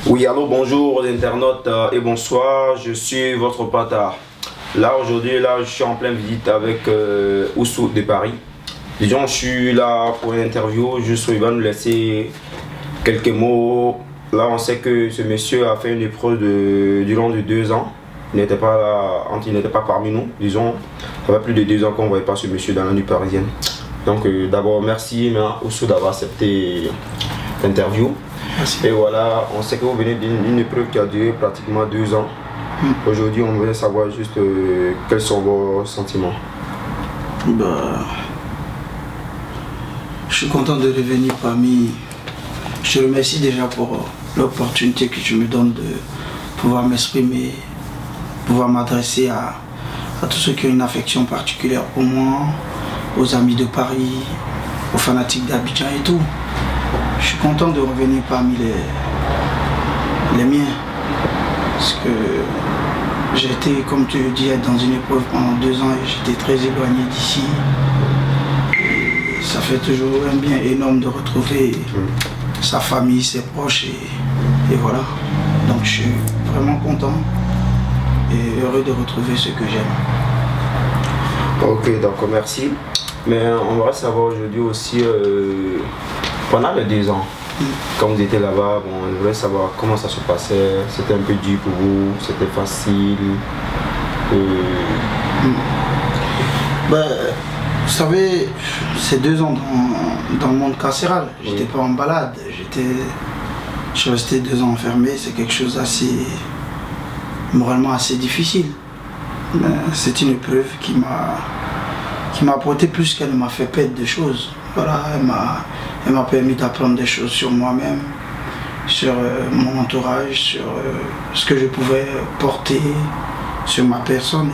Oui, allô, bonjour aux internautes et bonsoir, je suis votre patard. Là, aujourd'hui, je suis en pleine visite avec Oussou de Paris. Disons, je suis là pour une interview, juste il va nous laisser quelques mots. Là, on sait que ce monsieur a fait une épreuve durant de 2 ans. Il n'était pas là, il n'était pas parmi nous, disons. Ça fait plus de 2 ans qu'on ne voyait pas ce monsieur dans la nuit parisienne. Donc, d'abord, merci Oussou d'avoir accepté l'interview. Et voilà, on sait que vous venez d'une épreuve qui a duré pratiquement 2 ans. Aujourd'hui, on voulait savoir juste quels sont vos sentiments. Je suis content de revenir parmi. Je te remercie déjà pour l'opportunité que tu me donnes de pouvoir m'exprimer, pouvoir m'adresser à tous ceux qui ont une affection particulière pour moi, aux amis de Paris, aux fanatiques d'Abidjan et tout. Je suis content de revenir parmi les miens, parce que j'ai été, comme tu le dis, dans une épreuve pendant 2 ans et j'étais très éloigné d'ici. Ça fait toujours un bien énorme de retrouver sa famille, ses proches et voilà. Donc je suis vraiment content et heureux de retrouver ce que j'aime. Ok, donc merci. Mais on va savoir aujourd'hui aussi, pendant les 2 ans, quand vous étiez là-bas, on voulait savoir comment ça se passait. C'était un peu dur pour vous, c'était facile. Vous savez, ces 2 ans dans le monde carcéral, j'étais pas en balade, je suis resté 2 ans enfermé, c'est quelque chose assez, moralement assez difficile. C'est une épreuve qui m'a apporté plus qu'elle m'a fait perdre des choses. Voilà, elle m'a permis d'apprendre des choses sur moi-même, sur mon entourage, sur ce que je pouvais porter, sur ma personne.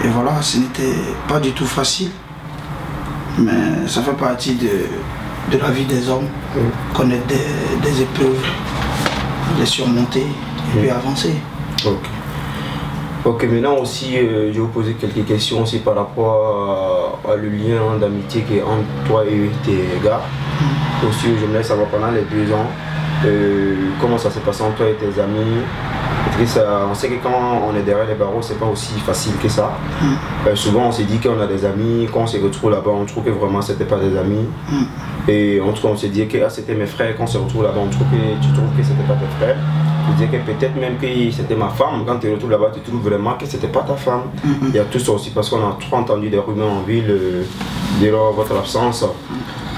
Et voilà, ce n'était pas du tout facile, mais ça fait partie de la vie des hommes, connaître des épreuves, les surmonter et puis avancer. Ok, maintenant aussi, je vais vous poser quelques questions aussi par rapport à le lien d'amitié qui est entre toi et tes gars. Aussi, j'aimerais savoir pendant les 2 ans, comment ça s'est passé entre toi et tes amis. On sait que quand on est derrière les barreaux, c'est pas aussi facile que ça. Souvent, on s'est dit qu'on a des amis, quand on se retrouve là-bas, on trouve que vraiment c'était pas des amis. Et on se dit que c'était mes frères, quand on se retrouve là-bas, tu trouves que c'était pas tes frères. Tu dis que peut-être même que c'était ma femme, quand tu te retrouves là-bas, tu trouves vraiment que c'était pas ta femme. Il y a tout ça aussi, parce qu'on a trop entendu des rumeurs en ville durant votre absence.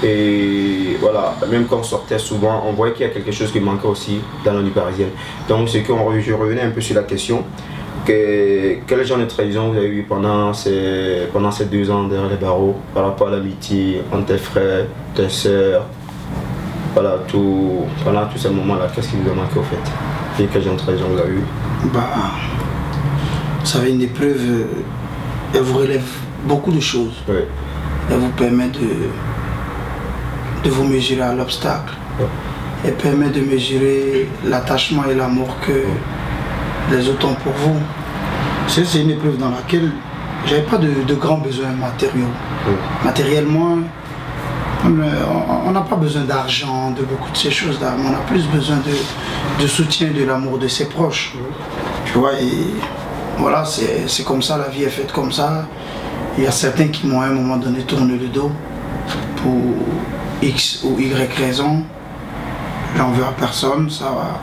Et voilà, même quand on sortait souvent, on voyait qu'il y a quelque chose qui manquait aussi dans la nuit parisienne. Donc je revenais un peu sur la question, quel genre de trahison vous avez eu pendant ces 2 ans derrière les barreaux, par rapport à l'amitié entre tes frères, tes sœurs, voilà, pendant tous ces moments-là, qu'est-ce qui vous a manqué au fait? Et quel genre de trahison vous avez eu? Vous savez, une épreuve, elle vous relève beaucoup de choses. Elle vous permet de vous mesurer à l'obstacle. Elle permet de mesurer l'attachement et l'amour que les autres ont pour vous. C'est une épreuve dans laquelle j'avais pas de grands besoins matériaux. Matériellement, on n'a pas besoin d'argent, de beaucoup de ces choses-là, mais on a plus besoin de soutien, de l'amour de ses proches. Tu vois, et voilà, c'est comme ça, la vie est faite comme ça. Il y a certains qui m'ont à un moment donné tourné le dos pour X ou Y raison. J'en veux à personne, ça va.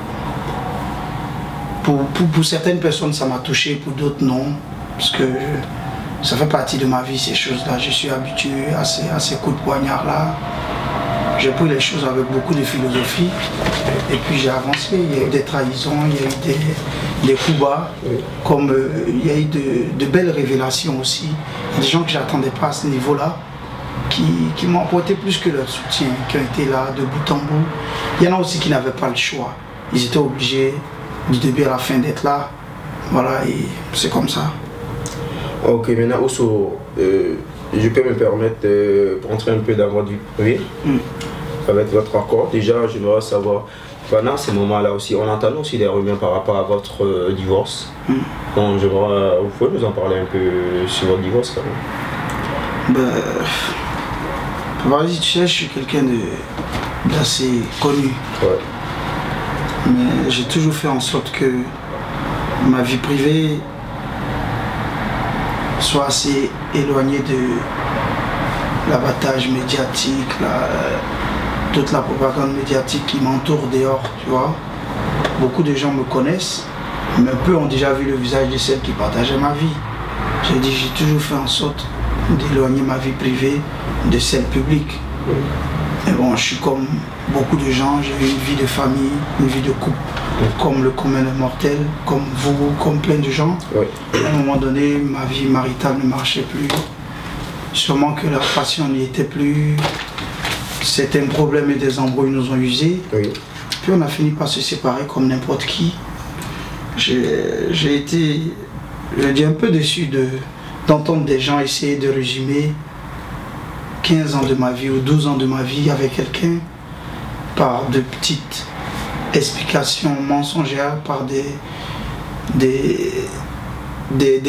Pour certaines personnes, ça m'a touché, pour d'autres non, parce que ça fait partie de ma vie, ces choses-là. Je suis habitué à ces coups de poignard-là. J'ai pris les choses avec beaucoup de philosophie, et puis j'ai avancé. Il y a eu des trahisons, il y a eu des coups bas, comme il y a eu de belles révélations aussi. Il y a des gens que je n'attendais pas à ce niveau-là, qui m'ont apporté plus que leur soutien, qui ont été là de bout en bout. Il y en a aussi qui n'avaient pas le choix. Ils étaient obligés du début à la fin d'être là. Voilà, et c'est comme ça. Ok, maintenant Oussou, je peux me permettre de rentrer un peu dans votre vie privée, avec votre accord. Déjà, j'aimerais savoir, pendant ces moments-là aussi, on entend aussi des rumeurs par rapport à votre divorce. Donc, vous pouvez nous en parler un peu sur votre divorce quand même? Vas-y, tu sais, je suis quelqu'un d'assez connu. Mais j'ai toujours fait en sorte que ma vie privée soit assez éloignée de l'abattage médiatique, toute la propagande médiatique qui m'entoure dehors, tu vois. Beaucoup de gens me connaissent, mais peu ont déjà vu le visage de celle qui partageait ma vie. J'ai toujours fait en sorte d'éloigner ma vie privée de celle publique. Mais bon, je suis comme beaucoup de gens, j'ai eu une vie de famille, une vie de couple, comme le commun des mortels, comme vous, comme plein de gens. À un moment donné, ma vie maritale ne marchait plus. Sûrement que la passion n'y était plus. Certains problèmes et des embrouilles nous ont usés. Puis on a fini par se séparer comme n'importe qui. J'ai été, je dis, un peu déçu d'entendre des gens essayer de résumer 15 ans de ma vie ou 12 ans de ma vie avec quelqu'un par de petites explications mensongères, par des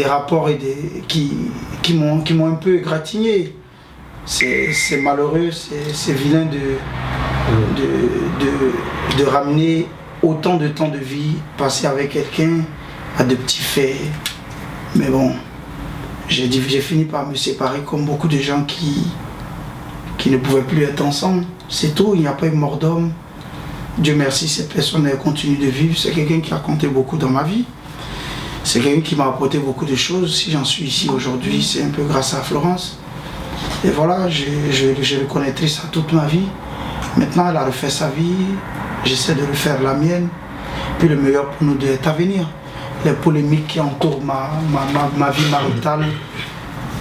rapports et qui m'ont un peu égratigné. C'est malheureux, c'est vilain de ramener autant de temps de vie passé avec quelqu'un à de petits faits. Mais bon, j'ai fini par me séparer comme beaucoup de gens qui ne pouvaient plus être ensemble. C'est tout, il n'y a pas eu mort d'homme. Dieu merci, cette personne elle continue de vivre. C'est quelqu'un qui a compté beaucoup dans ma vie. C'est quelqu'un qui m'a apporté beaucoup de choses. Si j'en suis ici aujourd'hui, c'est un peu grâce à Florence. Et voilà, je le connais triste à toute ma vie. Maintenant, elle a refait sa vie. J'essaie de refaire la mienne. Puis le meilleur pour nous deux est à venir. Les polémiques qui entourent ma vie maritale,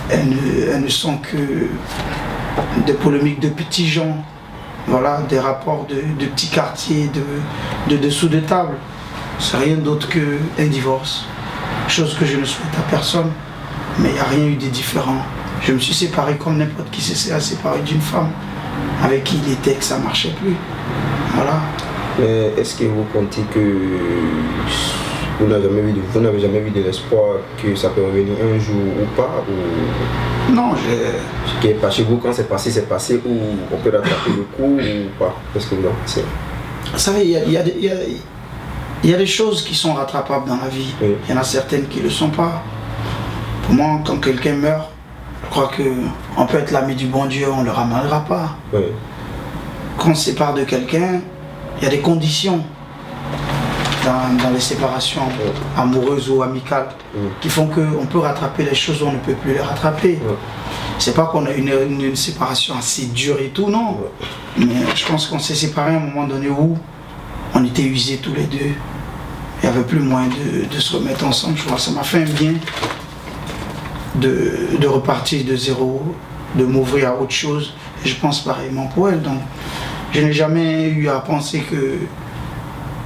elles ne sont que des polémiques de petits gens. Voilà, des rapports de petits quartiers, de dessous de table. C'est rien d'autre qu'un divorce. Chose que je ne souhaite à personne. Mais il n'y a rien eu de différent. Je me suis séparé comme n'importe qui s'est séparé d'une femme avec qui il était, que ça ne marchait plus. Voilà. Mais est-ce que vous comptez que vous n'avez jamais vu de l'espoir que ça peut revenir un jour ou pas ou... Non, ce qui est pas chez vous, quand c'est passé, ou on peut rattraper le coup ou pas? Qu'est-ce que vous en pensez? Vous savez, il y a des choses qui sont rattrapables dans la vie. Il y en a certaines qui ne le sont pas. Pour moi, quand quelqu'un meurt, je crois qu'on peut être l'ami du bon Dieu, on ne le ramènera pas. Quand on se sépare de quelqu'un, il y a des conditions dans les séparations amoureuses ou amicales qui font qu'on peut rattraper les choses, on ne peut plus les rattraper. C'est pas qu'on a une séparation assez dure et tout, non. Mais je pense qu'on s'est séparés à un moment donné où on était usés tous les deux. Il n'y avait plus moyen de se remettre ensemble. Je crois que ça m'a fait un bien de repartir de zéro, de m'ouvrir à autre chose. Et je pense pareillement pour elle. Donc, je n'ai jamais eu à penser que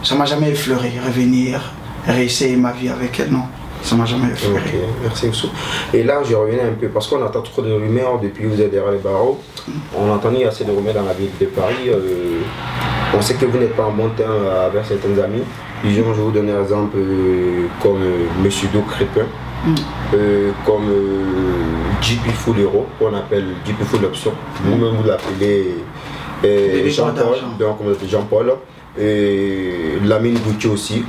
ça m'a jamais effleuré, revenir, réessayer ma vie avec elle, non. Ça m'a jamais effleuré. Okay, merci Oussou. Et là, je reviens un peu, parce qu'on entend trop de rumeurs depuis que vous êtes derrière les barreaux. On entendait assez de rumeurs dans la ville de Paris. On sait que vous n'êtes pas en bon terme avec certains amis. Disons, je vais vous donner un exemple comme M. Do Crépin, comme JP Foulero, qu'on appelle JP Full Option. Vous-même vous l'appelez Jean-Paul, donc on l'appelle Jean-Paul. Et Lamine Gouti aussi.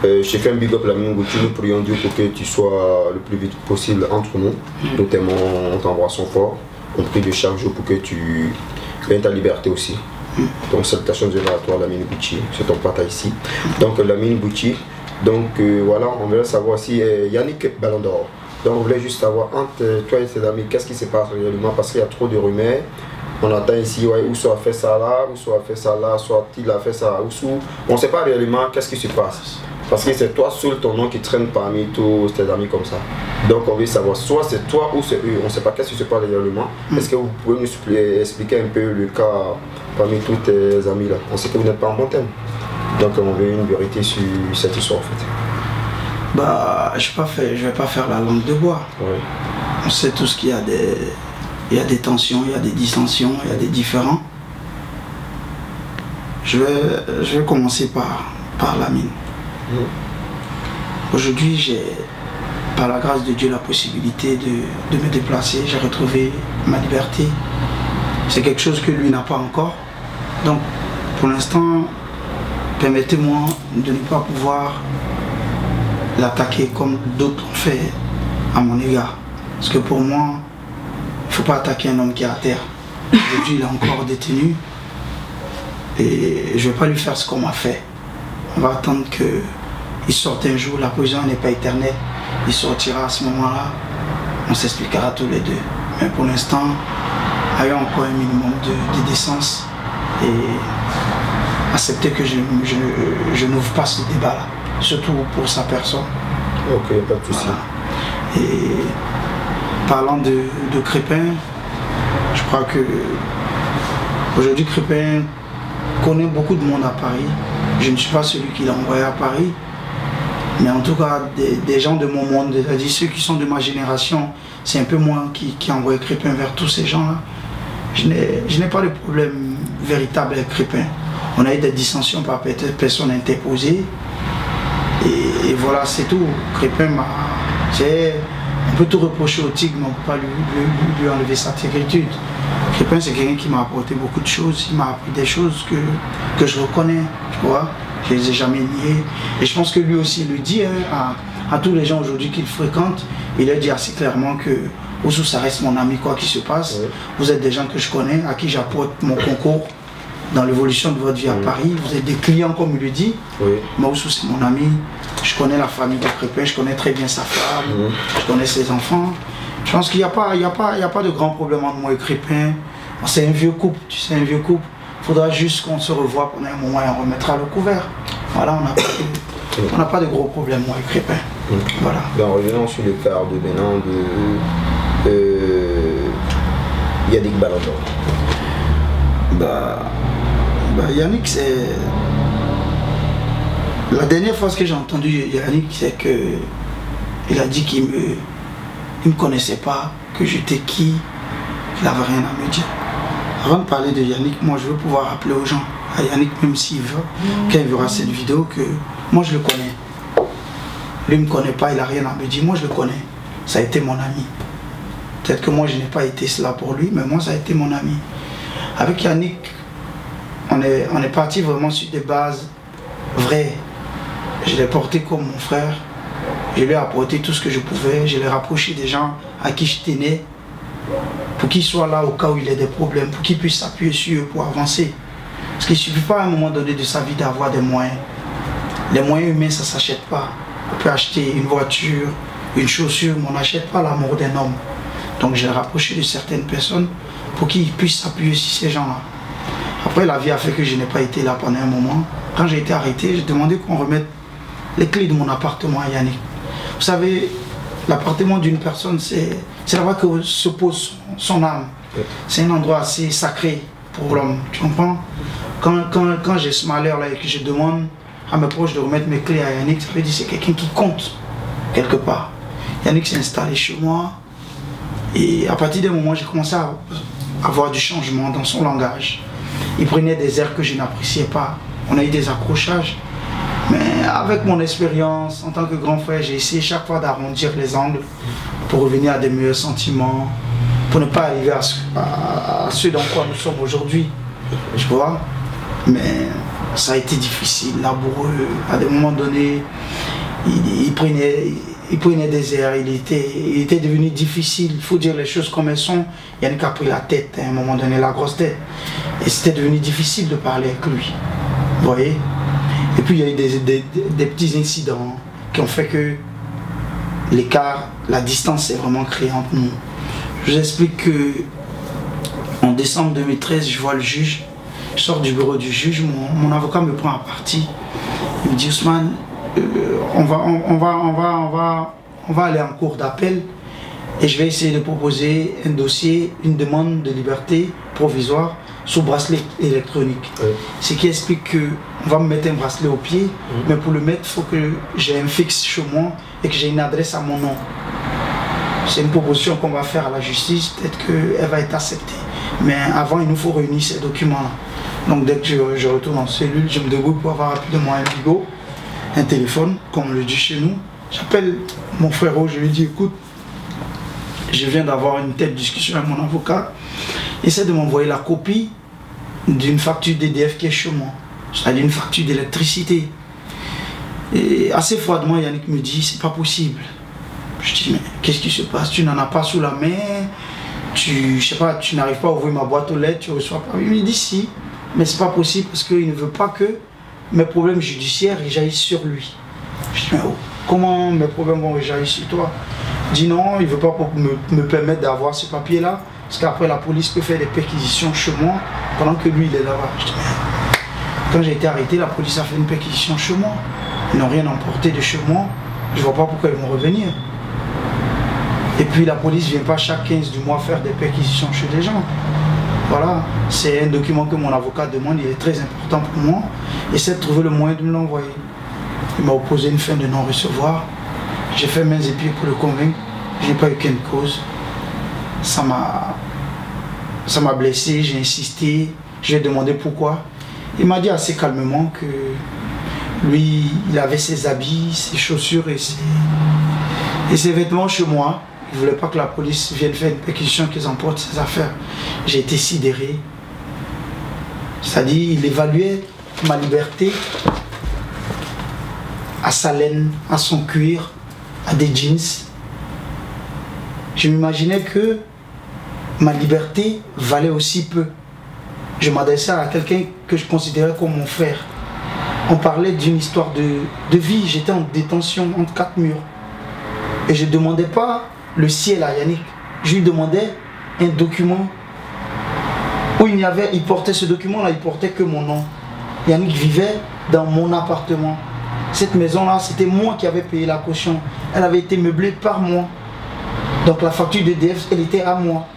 Je fais un big up Lamine Gouti. Nous prions Dieu pour que tu sois le plus vite possible entre nous. Nous t'aimons, on t'embrassons fort. On prie de chaque jour pour que tu gagnes ta liberté aussi. Donc salutations de à toi Lamine Gouti, c'est ton pata ici. Donc Lamine Gouti. Donc voilà, on voulait savoir si Yannick Ballon d'Or. Donc on voulait juste savoir entre toi et tes amis, qu'est-ce qui se passe réellement, parce qu'il y a trop de rumeurs. On attend ici, ouais, Oussou a fait ça là, Oussou a fait ça là, soit il a fait ça, Oussou. On ne sait pas réellement qu'est-ce qui se passe. Parce que c'est toi seul ton nom qui traîne parmi tous tes amis comme ça. Donc on veut savoir, soit c'est toi ou c'est eux. On ne sait pas qu'est-ce qui se passe réellement. Est-ce que vous pouvez nous expliquer un peu le cas parmi tous tes amis là? On sait que vous n'êtes pas en bon terme. Donc on veut une vérité sur cette histoire en fait. Bah, je vais pas faire la langue de bois. On sait tous qu'il y a des tensions, il y a des dissensions, il y a des différends. Je vais commencer par Lamine. Aujourd'hui, j'ai, par la grâce de Dieu, la possibilité de me déplacer. J'ai retrouvé ma liberté. C'est quelque chose que lui n'a pas encore. Donc, pour l'instant, permettez-moi de ne pas pouvoir l'attaquer comme d'autres ont fait à mon égard. Parce que pour moi, il ne faut pas attaquer un homme qui est à terre. Aujourd'hui, il est encore détenu. Et je ne vais pas lui faire ce qu'on m'a fait. On va attendre qu'il sorte un jour. La prison n'est pas éternelle. Il sortira à ce moment-là. On s'expliquera tous les deux. Mais pour l'instant, ayons encore un minimum de décence et accepter que je n'ouvre pas ce débat-là. Surtout pour sa personne. Ok, pas de souci. Voilà. Et parlant de Crépin, je crois que aujourd'hui Crépin connaît beaucoup de monde à Paris. Je ne suis pas celui qui l'a envoyé à Paris, mais en tout cas des gens de mon monde, c'est-à-dire ceux qui sont de ma génération, c'est un peu moi qui envoie Crépin vers tous ces gens-là. Je n'ai pas de problème véritable avec Crépin. On a eu des dissensions par personnes interposées. Et voilà, c'est tout. Crépin on peut tout reprocher au tigre, mais on ne peut pas lui enlever sa intégritude. Crépin, c'est quelqu'un qui m'a apporté beaucoup de choses. Il m'a appris des choses que je reconnais, tu vois. Je ne les ai jamais niées. Et je pense que lui aussi il le dit à tous les gens aujourd'hui qu'il fréquente. Il a dit assez clairement que Oussou, ça reste mon ami, quoi qu'il se passe. Oui. Vous êtes des gens que je connais, à qui j'apporte mon concours dans l'évolution de votre vie à Paris. Vous êtes des clients, comme il le dit. Oui. Moi, Oussou, c'est mon ami. Je connais la famille de Crépin, je connais très bien sa femme, je connais ses enfants. Je pense qu'il n'y a pas de grand problème entre moi et Crépin. C'est un vieux couple, tu sais, un vieux couple. Il faudra juste qu'on se revoie pendant un moment et on remettra le couvert. Voilà, on n'a pas de gros problèmes, moi et Crépin. Voilà. Ben, revenons sur le cas de Bénin de Yannick Ballandon. Yannick, c'est... La dernière fois que j'ai entendu Yannick, c'est qu'il a dit qu'il ne me connaissait pas, que j'étais qui, qu'il n'avait rien à me dire. Avant de parler de Yannick, moi je veux pouvoir rappeler aux gens, à Yannick, même s'il veut, quand il verra cette vidéo, que moi je le connais. Lui ne me connaît pas, il n'a rien à me dire, moi je le connais. Ça a été mon ami. Peut-être que moi je n'ai pas été cela pour lui, mais moi ça a été mon ami. Avec Yannick, on est parti vraiment sur des bases vraies. Je l'ai porté comme mon frère, je lui ai apporté tout ce que je pouvais, je l'ai rapproché des gens à qui je tenais, pour qu'ils soient là au cas où il y a des problèmes, pour qu'ils puissent s'appuyer sur eux pour avancer. Parce qu'il ne suffit pas à un moment donné de sa vie d'avoir des moyens. Les moyens humains, ça ne s'achète pas. On peut acheter une voiture, une chaussure, mais on n'achète pas l'amour d'un homme. Donc je l'ai rapproché de certaines personnes pour qu'ils puissent s'appuyer sur ces gens-là. Après, la vie a fait que je n'ai pas été là pendant un moment. Quand j'ai été arrêté, j'ai demandé qu'on remette les clés de mon appartement à Yannick. Vous savez, l'appartement d'une personne, c'est là-bas que se pose son âme. C'est un endroit assez sacré pour l'homme, tu comprends? Quand j'ai ce malheur-là et que je demande à mes proches de remettre mes clés à Yannick, ça veut dire que c'est quelqu'un qui compte quelque part. Yannick s'est installé chez moi et à partir d'un moment, j'ai commencé à avoir du changement dans son langage. Il prenait des airs que je n'appréciais pas. On a eu des accrochages. Mais avec mon expérience en tant que grand frère, j'ai essayé chaque fois d'arrondir les angles pour revenir à des meilleurs sentiments, pour ne pas arriver à ce dans quoi nous sommes aujourd'hui. Tu vois? Mais ça a été difficile, laboureux. À des moments donnés, il prenait des airs, il était devenu difficile. Il faut dire les choses comme elles sont. Yannick a pris la tête, à un moment donné, la grosse tête. Et c'était devenu difficile de parler avec lui. Vous voyez? Et puis il y a eu des petits incidents qui ont fait que l'écart, la distance s'est vraiment créée entre nous. Je vous explique que en décembre 2013, je vois le juge, je sors du bureau du juge, mon avocat me prend à partie. Il me dit Ousmane, on va aller en cours d'appel et je vais essayer de proposer un dossier, une demande de liberté provisoire sous bracelet électronique. Oui. Ce qui explique qu'on va me mettre un bracelet au pied, mais pour le mettre, il faut que j'ai un fixe chez moi et que j'ai une adresse à mon nom. C'est une proposition qu'on va faire à la justice, peut-être qu'elle va être acceptée. Mais avant, il nous faut réunir ces documents-là. Donc dès que je retourne en cellule, je me débrouille pour avoir rapidement un bigot, un téléphone, comme on le dit chez nous. J'appelle mon frérot, je lui dis écoute, je viens d'avoir une telle discussion avec mon avocat. Essaie de m'envoyer la copie d'une facture d'EDF qui est chez moi. c'est-à-dire une facture d'électricité. Et assez froidement, Yannick me dit, c'est pas possible. Je dis, mais qu'est-ce qui se passe? Tu n'en as pas sous la main, je sais pas, tu n'arrives pas à ouvrir ma boîte aux lettres, tu reçois pas. Il me dit si, mais c'est pas possible parce qu'il ne veut pas que mes problèmes judiciaires jaillissent sur lui. Je dis, mais oh, comment mes problèmes vont jaillir sur toi? Il dit non, il ne veut pas me permettre d'avoir ce papier-là, parce qu'après la police peut faire des perquisitions chez moi pendant que lui il est là-bas. Je dis, mais quand j'ai été arrêté, la police a fait une perquisition chez moi. Ils n'ont rien emporté de chez moi. Je ne vois pas pourquoi ils vont revenir. Et puis la police ne vient pas chaque 15 du mois faire des perquisitions chez des gens. Voilà, c'est un document que mon avocat demande, il est très important pour moi. Essaie de trouver le moyen de me l'envoyer. Il m'a opposé une fin de non-recevoir. J'ai fait mains et pieds pour le convaincre. Je n'ai pas eu qu'une cause. Ça m'a blessé, j'ai insisté. Je lui ai demandé pourquoi. Il m'a dit assez calmement que lui, il avait ses habits, ses chaussures et ses vêtements chez moi. Il ne voulait pas que la police vienne faire une perquisition, qu'ils emportent ses affaires. J'ai été sidéré. C'est-à-dire, il évaluait ma liberté à sa laine, à son cuir, à des jeans. Je m'imaginais que ma liberté valait aussi peu. Je m'adressais à quelqu'un que je considérais comme mon frère. On parlait d'une histoire de vie. J'étais en détention entre 4 murs. Et je ne demandais pas le ciel à Yannick. Je lui demandais un document où il portait ce document-là, il portait que mon nom. Yannick vivait dans mon appartement. Cette maison-là, c'était moi qui avais payé la caution. Elle avait été meublée par moi. Donc la facture d'EDF, elle était à moi.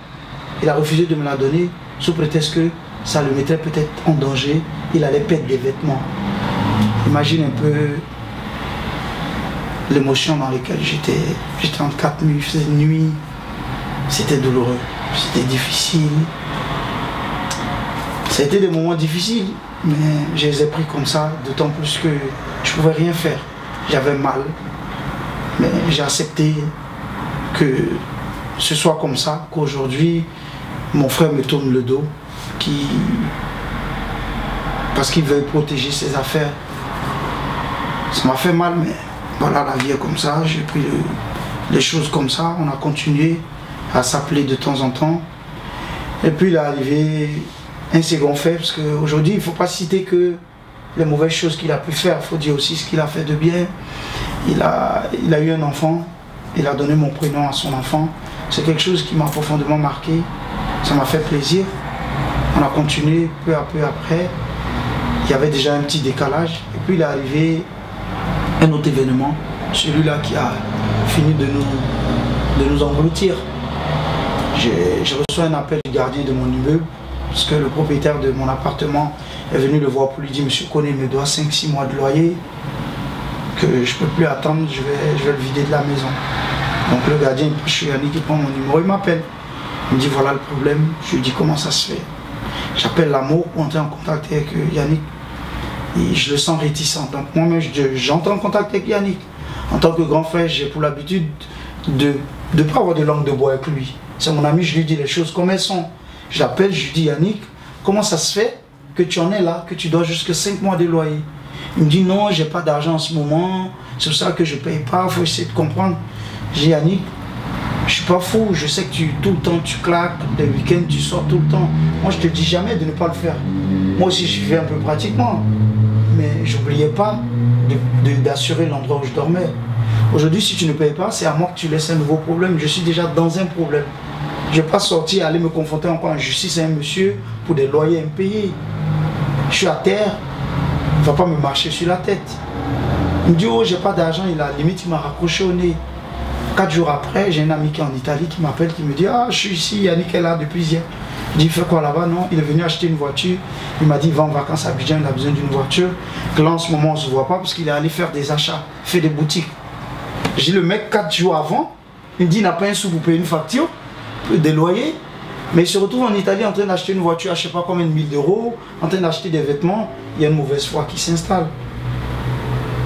Il a refusé de me la donner sous prétexte que ça le mettrait peut-être en danger. Il allait perdre des vêtements. Imagine un peu l'émotion dans laquelle j'étais. J'étais entre 4 nuits, il faisait nuit. C'était douloureux, c'était difficile. Ça a été des moments difficiles, mais je les ai pris comme ça, d'autant plus que je ne pouvais rien faire. J'avais mal, mais j'ai accepté que ce soit comme ça, qu'aujourd'hui, mon frère me tourne le dos, parce qu'il veut protéger ses affaires. Ça m'a fait mal, mais voilà, la vie est comme ça. J'ai pris les choses comme ça. On a continué à s'appeler de temps en temps. Et puis il est arrivé un second fait, parce qu'aujourd'hui, il ne faut pas citer que les mauvaises choses qu'il a pu faire. Il faut dire aussi ce qu'il a fait de bien. Il a eu un enfant. Il a donné mon prénom à son enfant. C'est quelque chose qui m'a profondément marqué. Ça m'a fait plaisir. On a continué peu à peu après. Il y avait déjà un petit décalage. Et puis il est arrivé un autre événement, celui-là qui a fini de nous engloutir. J'ai reçu un appel du gardien de mon immeuble, parce que le propriétaire de mon appartement est venu le voir pour lui dire, monsieur Koné me doit 5-6 mois de loyer, que je ne peux plus attendre, je vais le vider de la maison. Donc le gardien, je suis Yannick, il prend mon numéro, il m'appelle. Il me dit voilà le problème. Je lui dis comment ça se fait. J'appelle l'amour pour entrer en contact avec Yannick. Et je le sens réticent. Donc moi-même, j'entre en contact avec Yannick. En tant que grand frère, j'ai pour l'habitude de ne pas avoir de langue de bois avec lui. C'est mon ami, je lui dis les choses comme elles sont. Je l'appelle, je lui dis Yannick, comment ça se fait que tu en es là, que tu dois jusqu'à 5 mois de loyer? Il me dit non, j'ai pas d'argent en ce moment, c'est pour ça que je ne paye pas, il faut essayer de comprendre. J'ai dit Yannick, je suis pas fou, je sais que tout le temps tu claques, les week-ends tu sors tout le temps. Moi je te dis jamais de ne pas le faire. Moi aussi je vivais un peu pratiquement, mais j'oubliais pas d'assurer l'endroit où je dormais. Aujourd'hui si tu ne payes pas, c'est à moi que tu laisses un nouveau problème. Je suis déjà dans un problème. Je ne vais pas sortir, aller me confronter encore en justice à un monsieur pour des loyers impayés. Je suis à terre, il ne va pas me marcher sur la tête. Il me dit oh j'ai pas d'argent, limite il m'a raccroché au nez. 4 jours après, j'ai un ami qui est en Italie qui m'appelle, qui me dit ah je suis ici, Yannick est là depuis hier. Je dis il fait quoi là-bas? Non, il est venu acheter une voiture. Il m'a dit il va en vacances à Abidjan, il a besoin d'une voiture. Que là en ce moment on ne se voit pas parce qu'il est allé faire des achats, faire des boutiques. J'ai le mec 4 jours avant, il me dit il n'a pas un sou pour payer une facture, des loyers. Mais il se retrouve en Italie en train d'acheter une voiture à je ne sais pas combien de 1000 €, en train d'acheter des vêtements. Il y a une mauvaise foi qui s'installe.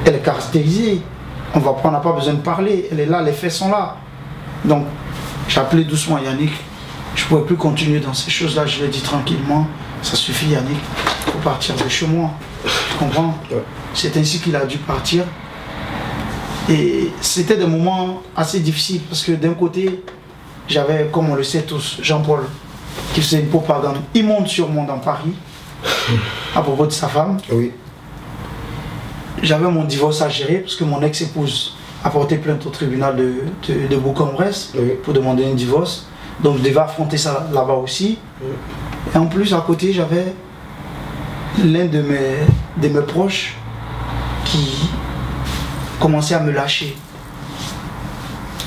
Elle est caractérisée. On n'a pas besoin de parler, elle est là, les faits sont là. Donc, j'ai appelé doucement Yannick. Je ne pouvais plus continuer dans ces choses-là, je l'ai dit tranquillement. Ça suffit Yannick, il faut partir de chez moi. Tu comprends? C'est ainsi qu'il a dû partir. Et c'était des moments assez difficiles parce que d'un côté, j'avais, comme on le sait tous, Jean-Paul qui faisait une propagande immonde sur moi dans Paris à propos de sa femme. Oui. J'avais mon divorce à gérer parce que mon ex-épouse a porté plainte au tribunal de Bourg-en-Bresse pour demander un divorce. Donc je devais affronter ça là-bas aussi. Et en plus, à côté, j'avais l'un de mes proches qui commençait à me lâcher.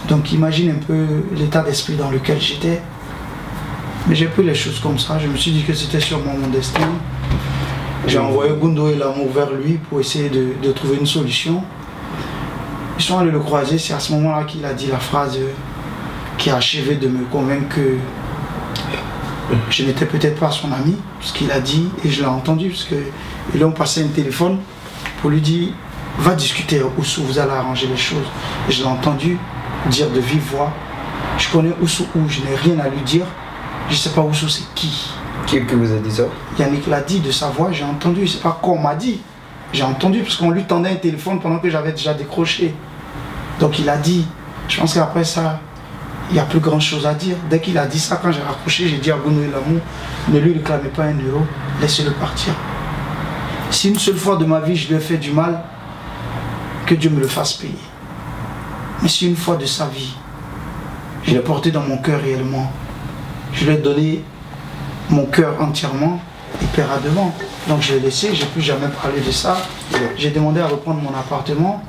Donc imagine un peu l'état d'esprit dans lequel j'étais. Mais j'ai pris les choses comme ça. Je me suis dit que c'était sûrement mon destin. J'ai envoyé Gundo et l'amour vers lui pour essayer de trouver une solution. Ils sont allés le croiser. C'est à ce moment-là qu'il a dit la phrase qui a achevé de me convaincre que je n'étais peut-être pas son ami. Ce qu'il a dit, et je l'ai entendu, parce qu'ils lui ont passé un téléphone pour lui dire « Va discuter Oussou, vous allez arranger les choses ». Et je l'ai entendu dire de vive voix « Je connais Oussou ou je n'ai rien à lui dire. Je ne sais pas Oussou c'est qui ». Qui vous a dit ça? Yannick l'a dit de sa voix, j'ai entendu. C'est pas qu'on m'a dit. J'ai entendu parce qu'on lui tendait un téléphone pendant que j'avais déjà décroché. Donc il a dit. Je pense qu'après ça, il n'y a plus grand chose à dire. Dès qu'il a dit ça, quand j'ai raccroché, j'ai dit à Bruno et l'amour, ne lui réclamez pas 1 euro, laissez-le partir. Si une seule fois de ma vie je lui ai fait du mal, que Dieu me le fasse payer. Mais si une fois de sa vie, je l'ai porté dans mon cœur réellement, je lui ai donné mon cœur entièrement, il paiera devant. Donc je l'ai laissé, je n'ai plus jamais parlé de ça. J'ai demandé à reprendre mon appartement.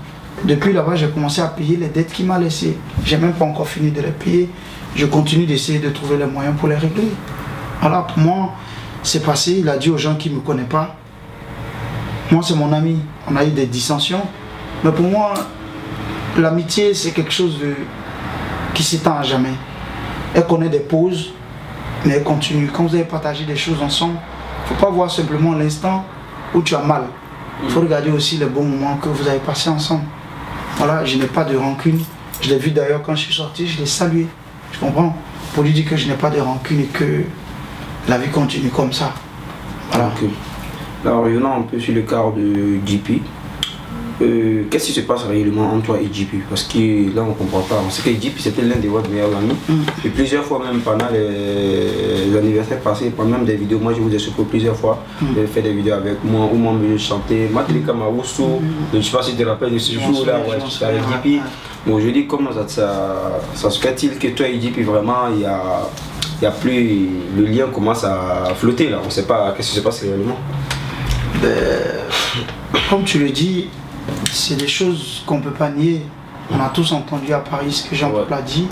Depuis là-bas, j'ai commencé à payer les dettes qu'il m'a laissées. Je n'ai même pas encore fini de les payer. Je continue d'essayer de trouver les moyens pour les régler. Voilà, pour moi, c'est passé. Il a dit aux gens qui ne me connaissent pas. Moi, c'est mon ami. On a eu des dissensions. Mais pour moi, l'amitié, c'est quelque chose qui s'étend à jamais. Elle connaît des pauses, mais elle continue. Quand vous avez partagé des choses ensemble, il ne faut pas voir simplement l'instant où tu as mal. Il faut regarder aussi les bons moments que vous avez passés ensemble. Voilà, je n'ai pas de rancune. Je l'ai vu d'ailleurs quand je suis sorti, je l'ai salué. Je comprends. Pour lui dire que je n'ai pas de rancune et que la vie continue comme ça. Voilà. Okay. Alors, revenons un peu sur le cas de JP. Qu'est-ce qui se passe réellement entre toi et JP? Parce que là on ne comprend pas. On sait que JP c'était l'un de votre meilleurs amis. Et plusieurs fois même pendant les anniversaires passés, pendant même des vidéos, moi je vous ai surpris plusieurs fois. J'ai fait des vidéos avec moi où moi je chantais Matri Kamaroussou. Je ne sais pas si tu te rappelles de ce jour-là, ouais, je suis avec JP. Bon, je dis comment ça se fait-il que toi et JP vraiment il y a plus, le lien commence à flotter là. On ne sait pas qu'est-ce qui se passe réellement. Comme tu le dis, c'est des choses qu'on ne peut pas nier. On a tous entendu à Paris ce que Jean-Paul a dit.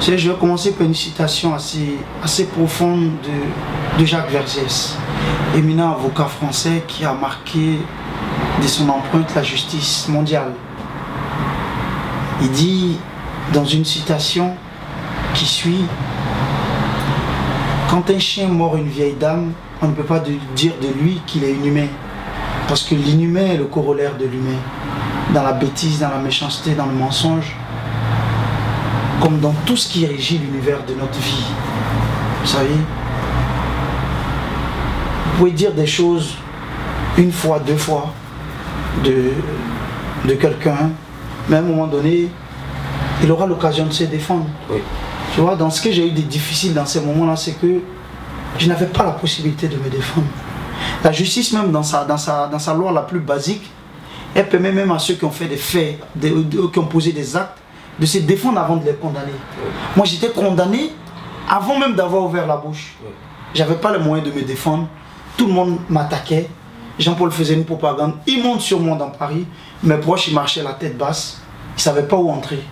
Je vais commencer par une citation assez profonde de Jacques Vergès, éminent avocat français qui a marqué de son empreinte la justice mondiale. Il dit dans une citation qui suit: quand un chien mord une vieille dame, on ne peut pas dire de lui qu'il est inhumain. Parce que l'inhumain est le corollaire de l'humain. Dans la bêtise, dans la méchanceté, dans le mensonge, comme dans tout ce qui régit l'univers de notre vie. Vous savez, vous pouvez dire des choses une fois, 2 fois de quelqu'un, mais à un moment donné, il aura l'occasion de se défendre. Oui. Tu vois, dans ce que j'ai eu de difficile dans ces moments-là, c'est que je n'avais pas la possibilité de me défendre. La justice, même dans sa loi la plus basique, elle permet même à ceux qui ont fait des faits, qui ont posé des actes, de se défendre avant de les condamner. Moi, j'étais condamné avant même d'avoir ouvert la bouche. J'avais pas les moyens de me défendre. Tout le monde m'attaquait. Jean-Paul faisait une propagande immonde sur moi dans Paris. Mes proches, ils marchaient la tête basse. Ils ne savaient pas où entrer.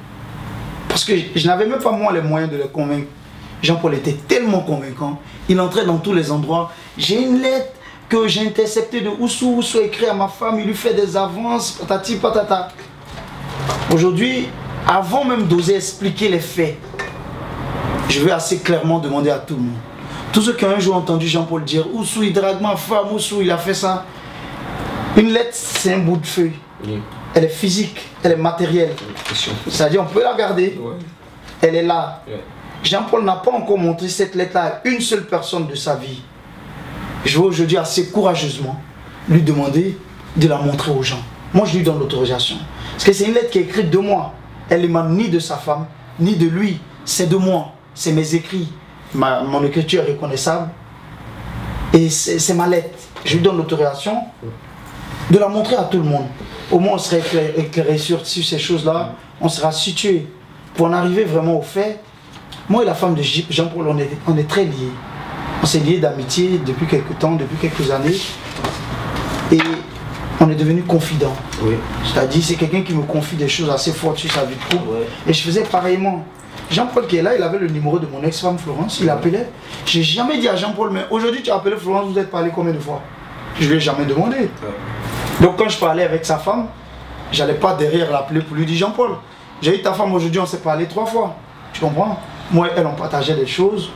Parce que je n'avais même pas moi les moyens de les convaincre. Jean-Paul était tellement convaincant. Il entrait dans tous les endroits. J'ai une lettre que j'ai interceptée de Oussou. Oussou écrit à ma femme. Il lui fait des avances. Patati patata. Aujourd'hui, avant même d'oser expliquer les faits, je veux assez clairement demander à tout le monde. Tous ceux qui ont un jour entendu Jean-Paul dire « Oussou, il drague ma femme, Oussou, il a fait ça ». Une lettre, c'est un bout de feuille. Oui. Elle est physique, elle est matérielle. C'est-à-dire, on peut la garder. Ouais. Elle est là. Ouais. Jean-Paul n'a pas encore montré cette lettre à une seule personne de sa vie. Je veux aujourd'hui assez courageusement lui demander de la montrer aux gens. Moi, je lui donne l'autorisation. Parce que c'est une lettre qui est écrite de moi. Elle n'émane ni de sa femme, ni de lui. C'est de moi. C'est mes écrits. Mon écriture est reconnaissable. Et c'est ma lettre. Je lui donne l'autorisation de la montrer à tout le monde. Au moins, on serait éclairé sur ces choses-là. On sera situé. Pour en arriver vraiment au fait, moi et la femme de Jean-Paul, on est très liés. On s'est liés d'amitié depuis quelques temps, depuis quelques années. Et on est devenus confidents. Oui. C'est-à-dire, c'est quelqu'un qui me confie des choses assez fortes sur sa vie de couple. Ouais. Et je faisais pareillement. Jean-Paul qui est là, il avait le numéro de mon ex-femme Florence, il appelait. Je n'ai jamais dit à Jean-Paul, mais aujourd'hui tu as appelé Florence, vous êtes parlé combien de fois? Je ne lui ai jamais demandé. Ouais. Donc quand je parlais avec sa femme, je n'allais pas derrière l'appeler pour lui dire Jean-Paul, j'ai eu ta femme aujourd'hui, on s'est parlé 3 fois. Tu comprends? Moi et elle, on partageait des choses.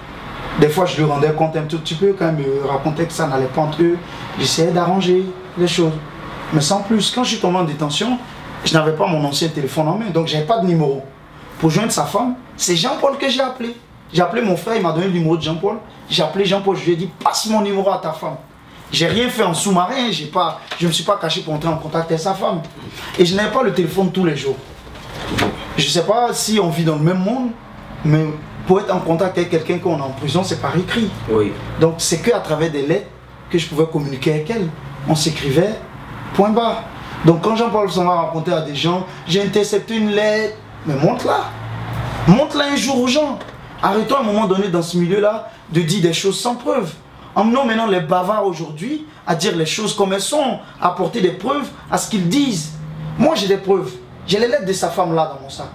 Des fois, je lui rendais compte un tout petit peu quand elle me racontait que ça n'allait pas entre eux. J'essayais d'arranger les choses. Mais sans plus, quand je suis tombé en détention, je n'avais pas mon ancien téléphone en main, donc je n'avais pas de numéro. Pour joindre sa femme, c'est Jean-Paul que j'ai appelé. J'ai appelé mon frère, il m'a donné le numéro de Jean-Paul. J'ai appelé Jean-Paul, je lui ai dit passe mon numéro à ta femme. J'ai rien fait en sous-marin, je ne me suis pas caché pour entrer en contact avec sa femme. Et je n'avais pas le téléphone tous les jours. Je ne sais pas si on vit dans le même monde, mais pour être en contact avec quelqu'un qu'on est en prison, c'est par écrit. Oui. Donc c'est qu'à travers des lettres que je pouvais communiquer avec elle. On s'écrivait, point barre. Donc quand Jean-Paul s'en va raconter à des gens, j'ai intercepté une lettre, mais montre-la. Montre-la un jour aux gens. Arrêtons à un moment donné dans ce milieu-là de dire des choses sans preuve. Emmenons maintenant les bavards aujourd'hui à dire les choses comme elles sont, à apporter des preuves à ce qu'ils disent. Moi j'ai des preuves. J'ai les lettres de sa femme là dans mon sac.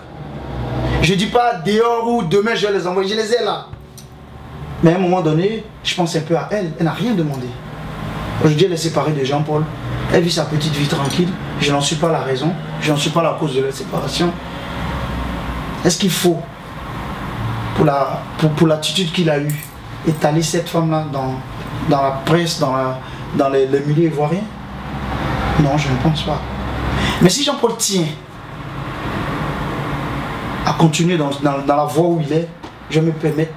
Je ne dis pas dehors ou demain je vais les envoyer, je les ai là. Mais à un moment donné, je pense un peu à elle. Elle n'a rien demandé. Aujourd'hui elle est séparée de Jean-Paul. Elle vit sa petite vie tranquille. Je n'en suis pas la raison. Je n'en suis pas la cause de la séparation. Est-ce qu'il faut, pour l'attitude qu'il a eue, étaler cette femme-là dans la presse, dans les milieux ivoiriens? Non, je ne pense pas. Mais si Jean-Paul tient à continuer dans la voie où il est, je vais me permettre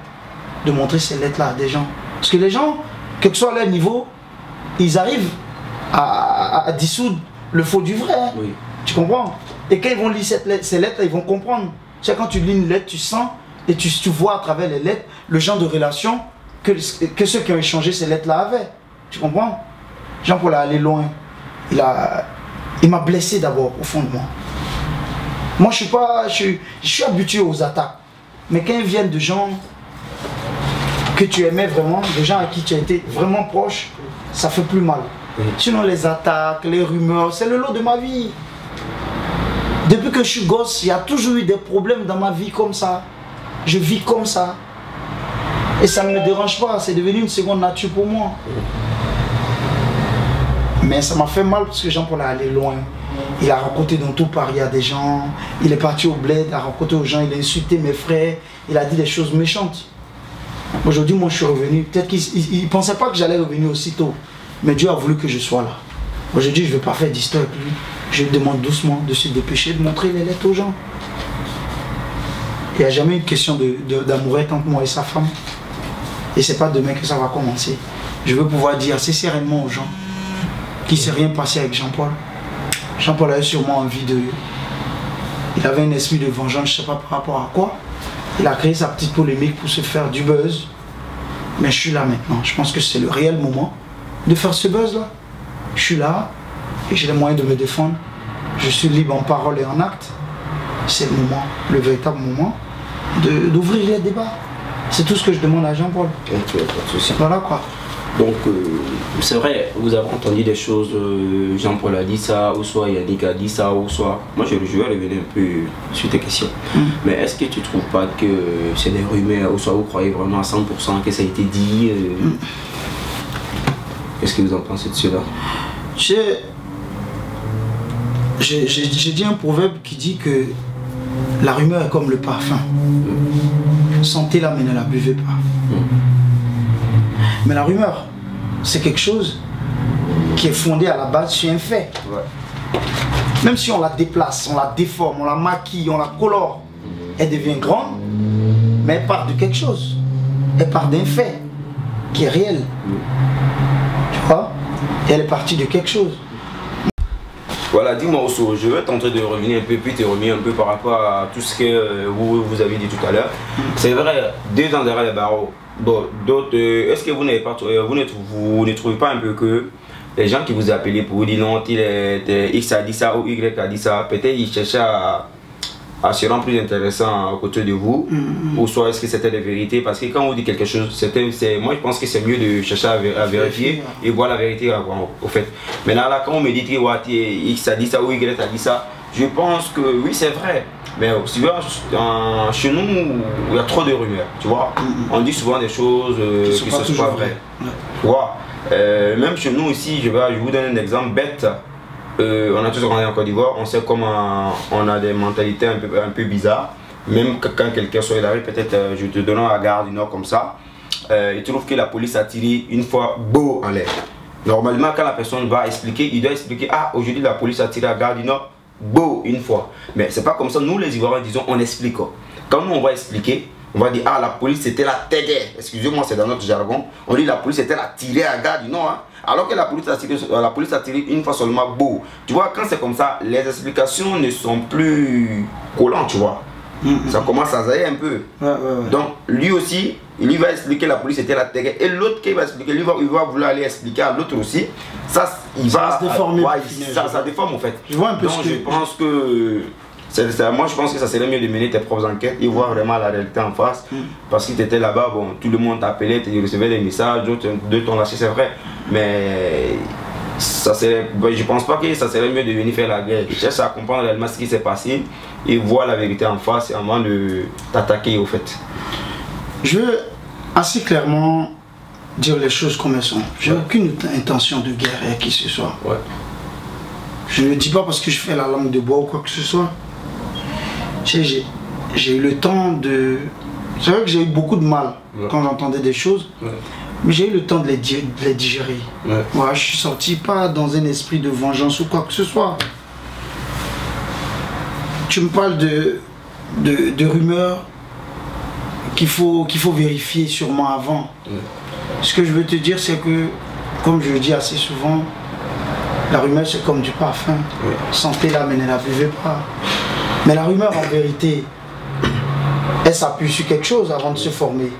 de montrer ces lettres-là à des gens. Parce que les gens, quel que soit leur niveau, ils arrivent à dissoudre le faux du vrai. Oui. Tu comprends? Et quand ils vont lire ces lettres, ils vont comprendre. C'est quand tu lis une lettre, tu sens et tu vois à travers les lettres le genre de relation que ceux qui ont échangé ces lettres-là avaient. Tu comprends? Jean-Paul est allé loin. Il m'a blessé d'abord, au fond de moi. Moi, je suis habitué aux attaques. Mais quand ils viennent de gens que tu aimais vraiment, des gens à qui tu as été vraiment proche, ça fait plus mal. Sinon, les attaques, les rumeurs, c'est le lot de ma vie. Depuis que je suis gosse, il y a toujours eu des problèmes dans ma vie comme ça. Je vis comme ça. Et ça ne me dérange pas, c'est devenu une seconde nature pour moi. Mais ça m'a fait mal parce que Jean-Paul est allé loin. Il a raconté dans tout Paris à des gens. Il est parti au bled, il a raconté aux gens, il a insulté mes frères. Il a dit des choses méchantes. Aujourd'hui, moi je suis revenu. Peut-être qu'il ne pensait pas que j'allais revenir aussitôt. Mais Dieu a voulu que je sois là. Aujourd'hui, je ne veux pas faire d'histoire avec lui. Je lui demande doucement de se dépêcher de montrer les lettres aux gens. Il n'y a jamais une question d'amourette entre moi et sa femme. Et c'est pas demain que ça va commencer. Je veux pouvoir dire assez sereinement aux gens qu'il ne s'est rien passé avec Jean-Paul. Jean-Paul avait sûrement envie de... Il avait un esprit de vengeance, je ne sais pas par rapport à quoi. Il a créé sa petite polémique pour se faire du buzz. Mais je suis là maintenant. Je pense que c'est le réel moment de faire ce buzz-là. Je suis là et j'ai les moyens de me défendre. Je suis libre en parole et en acte. C'est le moment, le véritable moment d'ouvrir les débats. C'est tout ce que je demande à Jean-Paul. Voilà quoi. Donc, c'est vrai, vous avez entendu des choses, Jean-Paul a dit ça, ou soit Yannick a dit ça, ou soit... Moi, je vais revenir un peu sur tes questions. Mais est-ce que tu ne trouves pas que c'est des rumeurs, ou soit vous croyez vraiment à 100% que ça a été dit Qu'est-ce que vous en pensez de cela? J'ai dit un proverbe qui dit que la rumeur est comme le parfum. Sentez-la mais ne la buvez pas. Mais la rumeur, c'est quelque chose qui est fondé à la base sur un fait. Ouais. Même si on la déplace, on la déforme, on la maquille, on la colore, elle devient grande, mais elle part de quelque chose. Elle part d'un fait qui est réel. Tu vois? Et elle est partie de quelque chose. Voilà, dis-moi Osso, je vais tenter de revenir un peu, puis te revenir un peu par rapport à tout ce que vous avez dit tout à l'heure. C'est vrai, 2 ans derrière les barreaux, est-ce que vous ne trouvez pas un peu que les gens qui vous appelaient pour vous dire non, X a dit ça ou Y a dit ça, peut-être ils cherchaient à se rendre plus intéressant à côté de vous, ou soit est-ce que c'était la vérité? Parce que quand on dit quelque chose, moi je pense que c'est mieux de chercher à vérifier et voir la vérité au fait. Maintenant là, quand on me dit que X a dit ça ou Y a dit ça, je pense que oui c'est vrai, mais souvent chez nous il y a trop de rumeurs, tu vois. On dit souvent des choses qui ne sont pas vraies. Tu vois, même chez nous ici, je vous donne un exemple bête. On a tous grandi en Côte d'Ivoire, on sait comment on a des mentalités un peu bizarres. Même quand quelqu'un sort de la rue, peut-être je te donne à la gare du Nord comme ça, il trouve que la police a tiré une fois beau en l'air. Normalement, quand la personne va expliquer, il doit expliquer: ah, aujourd'hui la police a tiré à la gare du Nord beau une fois. Mais c'est pas comme ça, nous les Ivoiriens disons, on explique. Quand nous on va expliquer, on va dire: ah, la police c'était la tégé. Excusez-moi, c'est dans notre jargon. On dit la police c'était la tirée à la gare du Nord. Hein. Alors que la police a tiré une fois seulement beau. Tu vois, quand c'est comme ça, les explications ne sont plus collantes, tu vois. Ça commence à zailler un peu. Donc, lui aussi, il va expliquer la police était la terre. Et l'autre qui va expliquer, il va vouloir aller expliquer à l'autre aussi. Ça, il va se déformer. Ça déforme en fait. Je vois un peu. Donc, je pense que. Moi je pense que ça serait mieux de mener tes propres enquêtes et voir vraiment la réalité en face. Parce que tu étais là-bas, bon, tout le monde t'appelait, tu recevais des messages, d'autres t'ont lâché, c'est vrai. Mais je pense pas que ça serait mieux de venir faire la guerre. Je cherche à comprendre réellement ce qui s'est passé et voir la vérité en face avant de t'attaquer au fait. Je veux assez clairement dire les choses comme elles sont. J'ai aucune intention de guerre avec qui que ce soit. Je ne le dis pas parce que je fais la langue de bois ou quoi que ce soit. J'ai eu le temps de... C'est vrai que j'ai eu beaucoup de mal quand j'entendais des choses, mais j'ai eu le temps de les digérer. Voilà, je suis sorti pas dans un esprit de vengeance ou quoi que ce soit. Tu me parles de rumeurs qu'il faut vérifier sûrement avant. Ce que je veux te dire, c'est que, comme je le dis assez souvent, la rumeur c'est comme du parfum. Sentez-la mais ne la buvez pas. Mais la rumeur en vérité, elle s'appuie sur quelque chose avant de se former.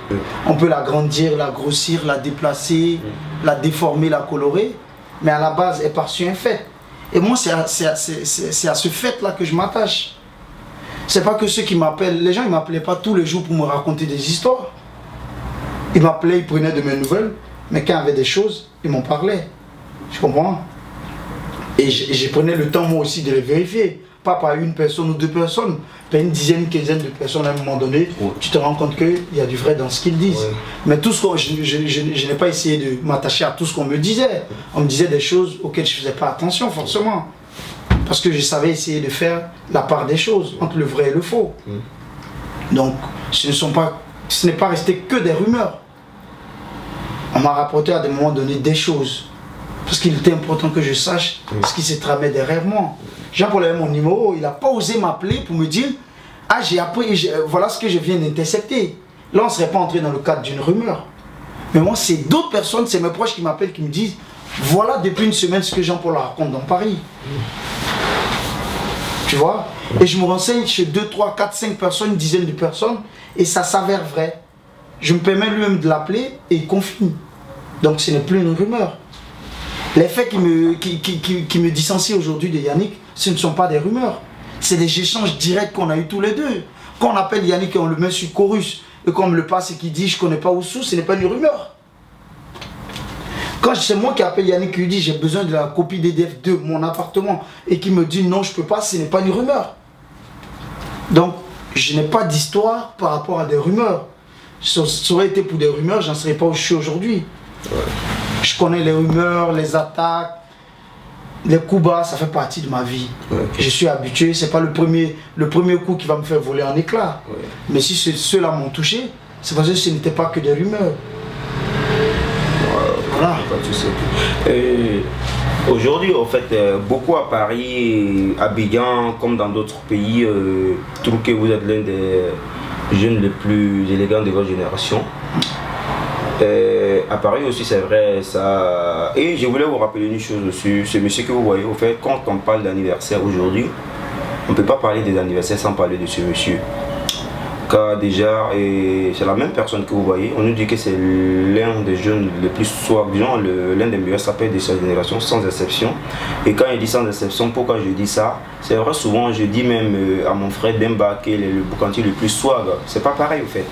On peut l'agrandir, la grossir, la déplacer, la déformer, la colorer. Mais à la base, elle part sur un fait. Et moi, c'est à ce fait-là que je m'attache. C'est pas que ceux qui m'appellent, les gens ils m'appelaient pas tous les jours pour me raconter des histoires. Ils m'appelaient, ils prenaient de mes nouvelles. Mais quand il y avait des choses, ils m'en parlaient. Je comprends. Et je prenais le temps moi aussi de les vérifier. Pas par une personne ou 2 personnes, par une dizaine, une quinzaine de personnes à un moment donné, tu te rends compte qu'il y a du vrai dans ce qu'ils disent. Mais tout ce que je n'ai pas essayé de m'attacher à tout ce qu'on me disait. On me disait des choses auxquelles je ne faisais pas attention forcément. Parce que je savais essayer de faire la part des choses entre le vrai et le faux. Donc ce n'est pas resté que des rumeurs. On m'a rapporté à des moments donnés des choses. Parce qu'il était important que je sache ce qui se tramait derrière moi. Jean-Paul avait mon numéro, il n'a pas osé m'appeler pour me dire: ah, j'ai appris, voilà ce que je viens d'intercepter. Là, on ne serait pas entré dans le cadre d'une rumeur. Mais moi, c'est d'autres personnes, c'est mes proches qui m'appellent, qui me disent: voilà depuis une semaine ce que Jean-Paul raconte dans Paris. Tu vois? Et je me renseigne chez 2, 3, 4, 5 personnes, une dizaine de personnes, et ça s'avère vrai. Je me permets lui-même de l'appeler et il confirme. Donc ce n'est plus une rumeur. Les faits qui me distancient aujourd'hui de Yannick, ce ne sont pas des rumeurs. C'est des échanges directs qu'on a eu tous les deux. Quand on appelle Yannick et on le met sur Chorus, et qu'on me le passe et qu'il dit: je ne connais pas Oussou, ce n'est pas une rumeur. Quand c'est moi qui appelle Yannick et lui dit: j'ai besoin de la copie d'EDF de mon appartement, et qui me dit: non, je ne peux pas, ce n'est pas une rumeur. Donc, je n'ai pas d'histoire par rapport à des rumeurs. Ça aurait été pour des rumeurs, je n'en serais pas où je suis aujourd'hui. Je connais les rumeurs, les attaques, les coups bas, ça fait partie de ma vie. Je suis habitué, c'est pas le premier coup qui va me faire voler en éclats. Mais si ceux-là m'ont touché, c'est parce que ce n'était pas que des rumeurs. Voilà. Aujourd'hui, en fait, beaucoup à Paris, à Abidjan, comme dans d'autres pays, je trouve que vous êtes l'un des jeunes les plus élégants de votre génération. À Paris aussi, c'est vrai, ça. Et je voulais vous rappeler une chose aussi, ce monsieur que vous voyez, au fait, quand on parle d'anniversaire aujourd'hui, on ne peut pas parler des anniversaires sans parler de ce monsieur. Car déjà, c'est la même personne que vous voyez, on nous dit que c'est l'un des jeunes les plus soi-disant, l'un des meilleurs sapeurs de sa génération, sans exception. Et quand il dit sans exception, pourquoi je dis ça? C'est vrai, souvent je dis même à mon frère Demba qu'il est le boucantier le plus swag. C'est pas pareil au fait.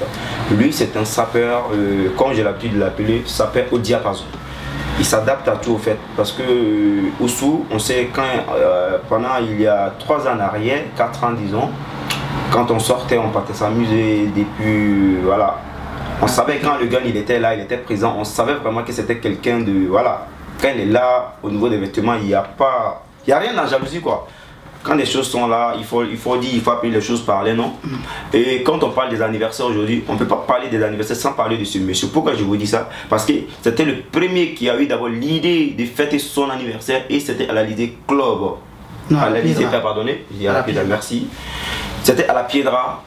Lui, c'est un sapeur, comme j'ai l'habitude de l'appeler, sapeur au diapason. Il s'adapte à tout au fait, parce que Oussou, on sait quand, pendant il y a 3 ans en arrière, 4 ans disons, quand on sortait, on partait s'amuser depuis, voilà. On savait quand le gars il était là, il était présent, on savait vraiment que c'était quelqu'un de, voilà. Quand il est là, au niveau des vêtements, il n'y a rien dans la jalousie quoi. Quand les choses sont là, il faut dire, il faut appeler les choses par les noms. Et quand on parle des anniversaires aujourd'hui, on ne peut pas parler des anniversaires sans parler de ce monsieur. Pourquoi je vous dis ça? Parce que c'était le premier qui a eu d'abord l'idée de fêter son anniversaire et c'était à l'Alizé Club. Non, à l'Alizé, pardonnez, je dis à la Piedra, merci. C'était à la Piedra,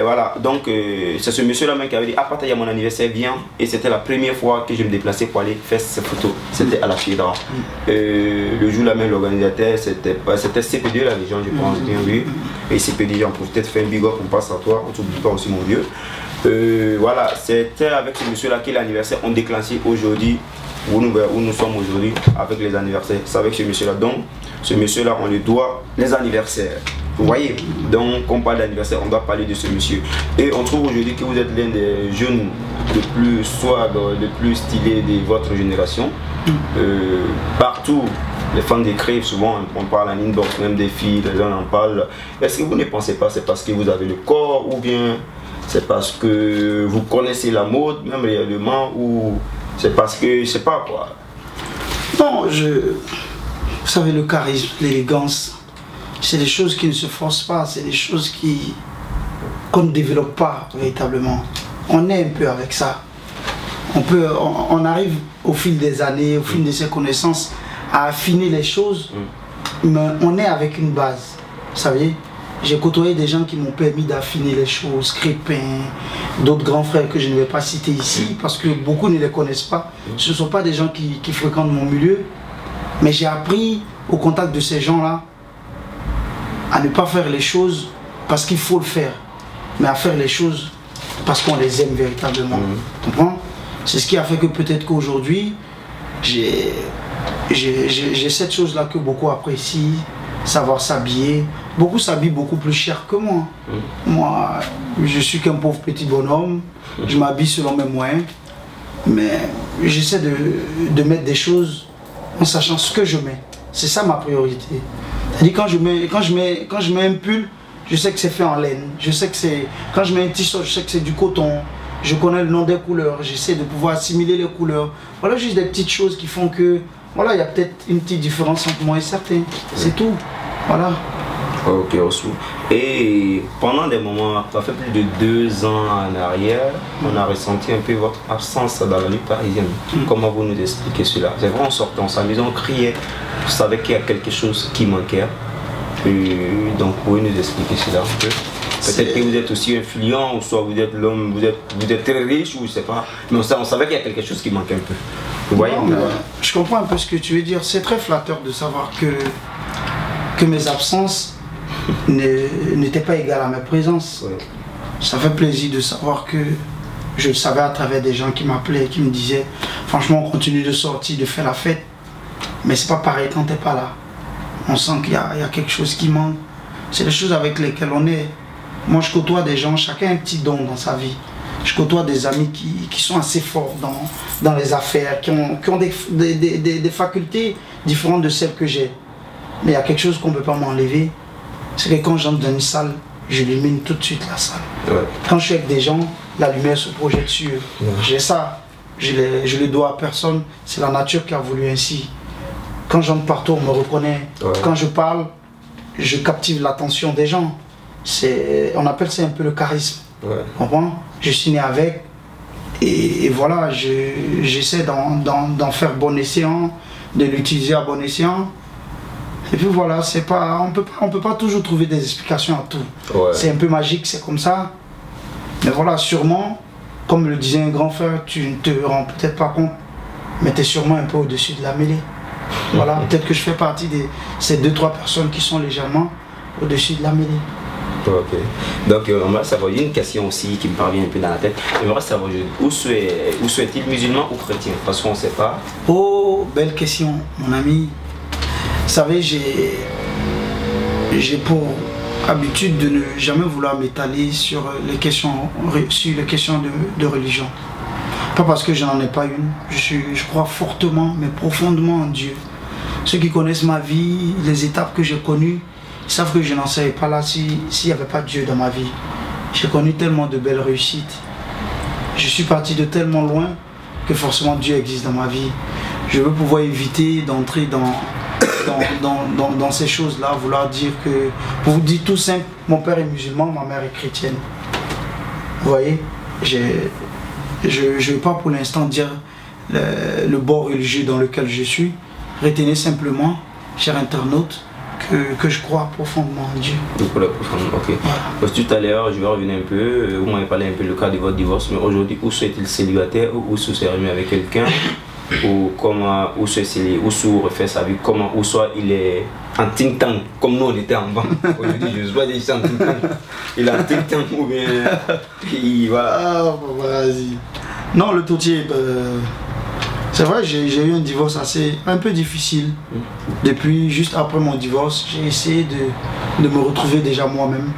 voilà, donc c'est ce monsieur-là même qui avait dit « Ah, Pata, il y a mon anniversaire, viens » et c'était la première fois que je me déplaçais pour aller faire cette photo, c'était à la Piedra. Le jour-là même, l'organisateur, c'était CP2, la région, je pense, bien vu, et CP2, j'en profite de faire un big up, on passe à toi, on ne t'oublie pas aussi mon vieux. Voilà, c'était avec ce monsieur-là que l'anniversaire ont déclenché aujourd'hui, où nous sommes aujourd'hui avec les anniversaires, c'est avec ce monsieur-là. Donc, ce monsieur-là, on lui doit les anniversaires. Vous voyez, donc quand on parle d'anniversaire, on doit parler de ce monsieur. Et on trouve aujourd'hui que vous êtes l'un des jeunes les plus swag, les plus stylés de votre génération. Partout, les fans d'écrire, souvent on parle en inbox, même des filles, les gens en parlent. Est-ce que vous ne pensez pas c'est parce que vous avez le corps ou bien c'est parce que vous connaissez la mode, même réellement, ou c'est parce que, je sais pas quoi. Non, vous savez, le charisme, l'élégance, c'est des choses qui ne se forcent pas, c'est des choses qu'on ne développe pas véritablement. On est un peu avec ça. On arrive au fil des années, au fil de ses connaissances, à affiner les choses, mais on est avec une base. Vous savez, j'ai côtoyé des gens qui m'ont permis d'affiner les choses, Crépin, d'autres grands frères que je ne vais pas citer ici, parce que beaucoup ne les connaissent pas. Ce ne sont pas des gens qui fréquentent mon milieu, mais j'ai appris au contact de ces gens-là à ne pas faire les choses parce qu'il faut le faire, mais à faire les choses parce qu'on les aime véritablement. Tu comprends? C'est ce qui a fait que peut-être qu'aujourd'hui, j'ai cette chose-là que beaucoup apprécient, savoir s'habiller. Beaucoup s'habillent beaucoup plus cher que moi. Moi, je suis qu'un pauvre petit bonhomme, je m'habille selon mes moyens, mais j'essaie de mettre des choses en sachant ce que je mets. C'est ça ma priorité. C'est-à-dire quand je mets un pull, je sais que c'est fait en laine. Je sais que c'est. Quand je mets un t-shirt, je sais que c'est du coton. Je connais le nom des couleurs. J'essaie de pouvoir assimiler les couleurs. Voilà juste des petites choses qui font que. Voilà, il y a peut-être une petite différence entre moi et certains. C'est tout. Voilà. Ok, Oussou. Et pendant des moments, ça fait plus de 2 ans en arrière, on a ressenti un peu votre absence dans la nuit parisienne. Comment vous nous expliquez cela? C'est vrai, on sortait, on s'amusait, on criait. Vous savez qu'il y a quelque chose qui manquait. Donc, vous pouvez nous expliquer cela un peu? Peut-être que vous êtes aussi influent, ou soit vous êtes l'homme, vous êtes très riche, ou je sais pas. Mais on savait qu'il y a quelque chose qui manquait un peu. Vous voyez? Je comprends un peu ce que tu veux dire. C'est très flatteur de savoir que mes absences n'étaient pas égales à mes présences. Ouais. Ça fait plaisir de savoir que je le savais à travers des gens qui m'appelaient, qui me disaient franchement on continue de sortir, de faire la fête, mais c'est pas pareil quand t'es pas là. On sent qu'il y a quelque chose qui manque. C'est des choses avec lesquelles on est. Moi je côtoie des gens, chacun a un petit don dans sa vie. Je côtoie des amis qui sont assez forts dans les affaires, qui ont des facultés différentes de celles que j'ai. Mais il y a quelque chose qu'on ne peut pas m'enlever. C'est que quand j'entre dans une salle, je illumine tout de suite la salle. Ouais. Quand je suis avec des gens, la lumière se projette sur eux. Ouais. J'ai ça. Je le dois à personne. C'est la nature qui a voulu ainsi. Quand j'entre partout, on me reconnaît. Ouais. Quand je parle, je captive l'attention des gens. On appelle ça un peu le charisme. Ouais. Je suis né avec. Et voilà, j'essaie d'en faire bon escient, de l'utiliser à bon escient. Et puis voilà, on peut pas toujours trouver des explications à tout. Ouais. C'est un peu magique, c'est comme ça. Mais voilà, sûrement, comme le disait un grand frère, tu ne te rends peut-être pas compte, mais tu es sûrement un peu au-dessus de la mêlée. Voilà, peut-être que je fais partie de ces 2-3 personnes qui sont légèrement au-dessus de la mêlée. Ok. Donc, on va savoir, il y a une question aussi qui me parvient un peu dans la tête. On va savoir, où sont-ils, musulmans ou chrétiens? Parce qu'on ne sait pas. Oh, belle question, mon ami. Vous savez, j'ai pour habitude de ne jamais vouloir m'étaler sur les questions de religion. Pas parce que je n'en ai pas une. Je crois fortement, mais profondément en Dieu. Ceux qui connaissent ma vie, les étapes que j'ai connues, ils savent que je n'en serais pas là s'il n'y avait pas Dieu dans ma vie. J'ai connu tellement de belles réussites. Je suis parti de tellement loin que forcément Dieu existe dans ma vie. Je veux pouvoir éviter d'entrer dans ces choses-là, vouloir dire que... Pour vous dire tout simple, mon père est musulman, ma mère est chrétienne. Vous voyez, je ne vais pas pour l'instant dire le bord religieux dans lequel je suis. Retenez simplement, cher internaute, que je crois profondément en Dieu. Ok. Voilà. Parce que tout à l'heure, je vais revenir un peu, vous m'avez parlé un peu du cas de votre divorce, mais aujourd'hui, où sont-ils célibataires, où sont-ils remis avec quelqu'un, ou comment, où sont refait sa vie, comment, ou soit il est en think tank, comme nous on était en banque. Aujourd'hui, je vois des gens en think tank. Il est en think tank ou bien il va. Ah, vas-y. Non, le toutier, c'est vrai, j'ai eu un divorce un peu difficile. Depuis, juste après mon divorce, j'ai essayé de me retrouver déjà moi-même.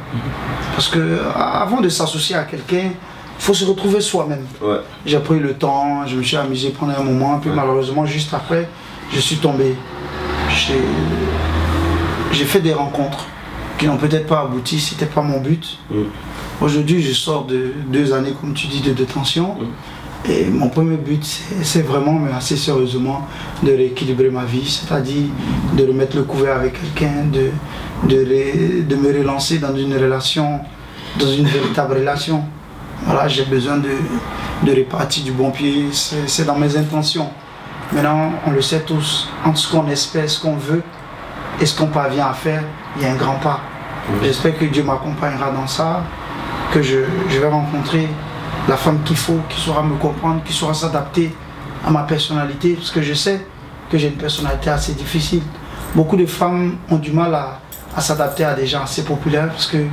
Parce que avant de s'associer à quelqu'un, il faut se retrouver soi-même. Ouais. J'ai pris le temps, je me suis amusé pendant un moment, puis malheureusement, juste après, je suis tombé. J'ai fait des rencontres qui n'ont peut-être pas abouti, c'était pas mon but. Aujourd'hui, je sors de 2 années, comme tu dis, de détention. Et mon premier but, c'est vraiment, mais assez sérieusement, de rééquilibrer ma vie, c'est-à-dire de remettre le couvert avec quelqu'un, de me relancer dans une relation, dans une véritable relation. Voilà, j'ai besoin de repartir du bon pied, c'est dans mes intentions. Maintenant, on le sait tous, entre ce qu'on espère, ce qu'on veut et ce qu'on parvient à faire, il y a un grand pas. J'espère que Dieu m'accompagnera dans ça, que je vais rencontrer la femme qu'il faut, qui saura me comprendre, qui saura s'adapter à ma personnalité, parce que je sais que j'ai une personnalité assez difficile. Beaucoup de femmes ont du mal à s'adapter à des gens assez populaires, parce que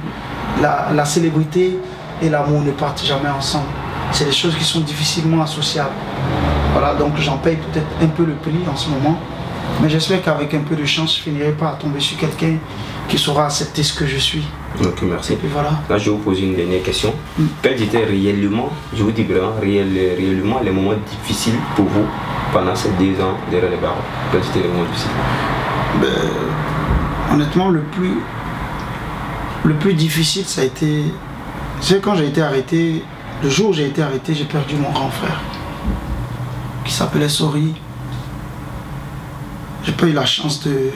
la célébrité et l'amour ne partent jamais ensemble. C'est des choses qui sont difficilement associables. Voilà, donc j'en paye peut-être un peu le prix en ce moment, mais j'espère qu'avec un peu de chance, je finirai par tomber sur quelqu'un qui saura accepter ce que je suis. Ok, merci. Et puis voilà. Là, je vais vous poser une dernière question. Quels étaient réellement, je vous dis vraiment, réellement les moments difficiles pour vous pendant ces 2 ans derrière les barreaux? Quels étaient les moments difficiles? Honnêtement, le plus difficile, ça a été... C'est quand j'ai été arrêté, le jour où j'ai été arrêté, j'ai perdu mon grand frère, qui s'appelait Sori. J'ai pas eu la chance de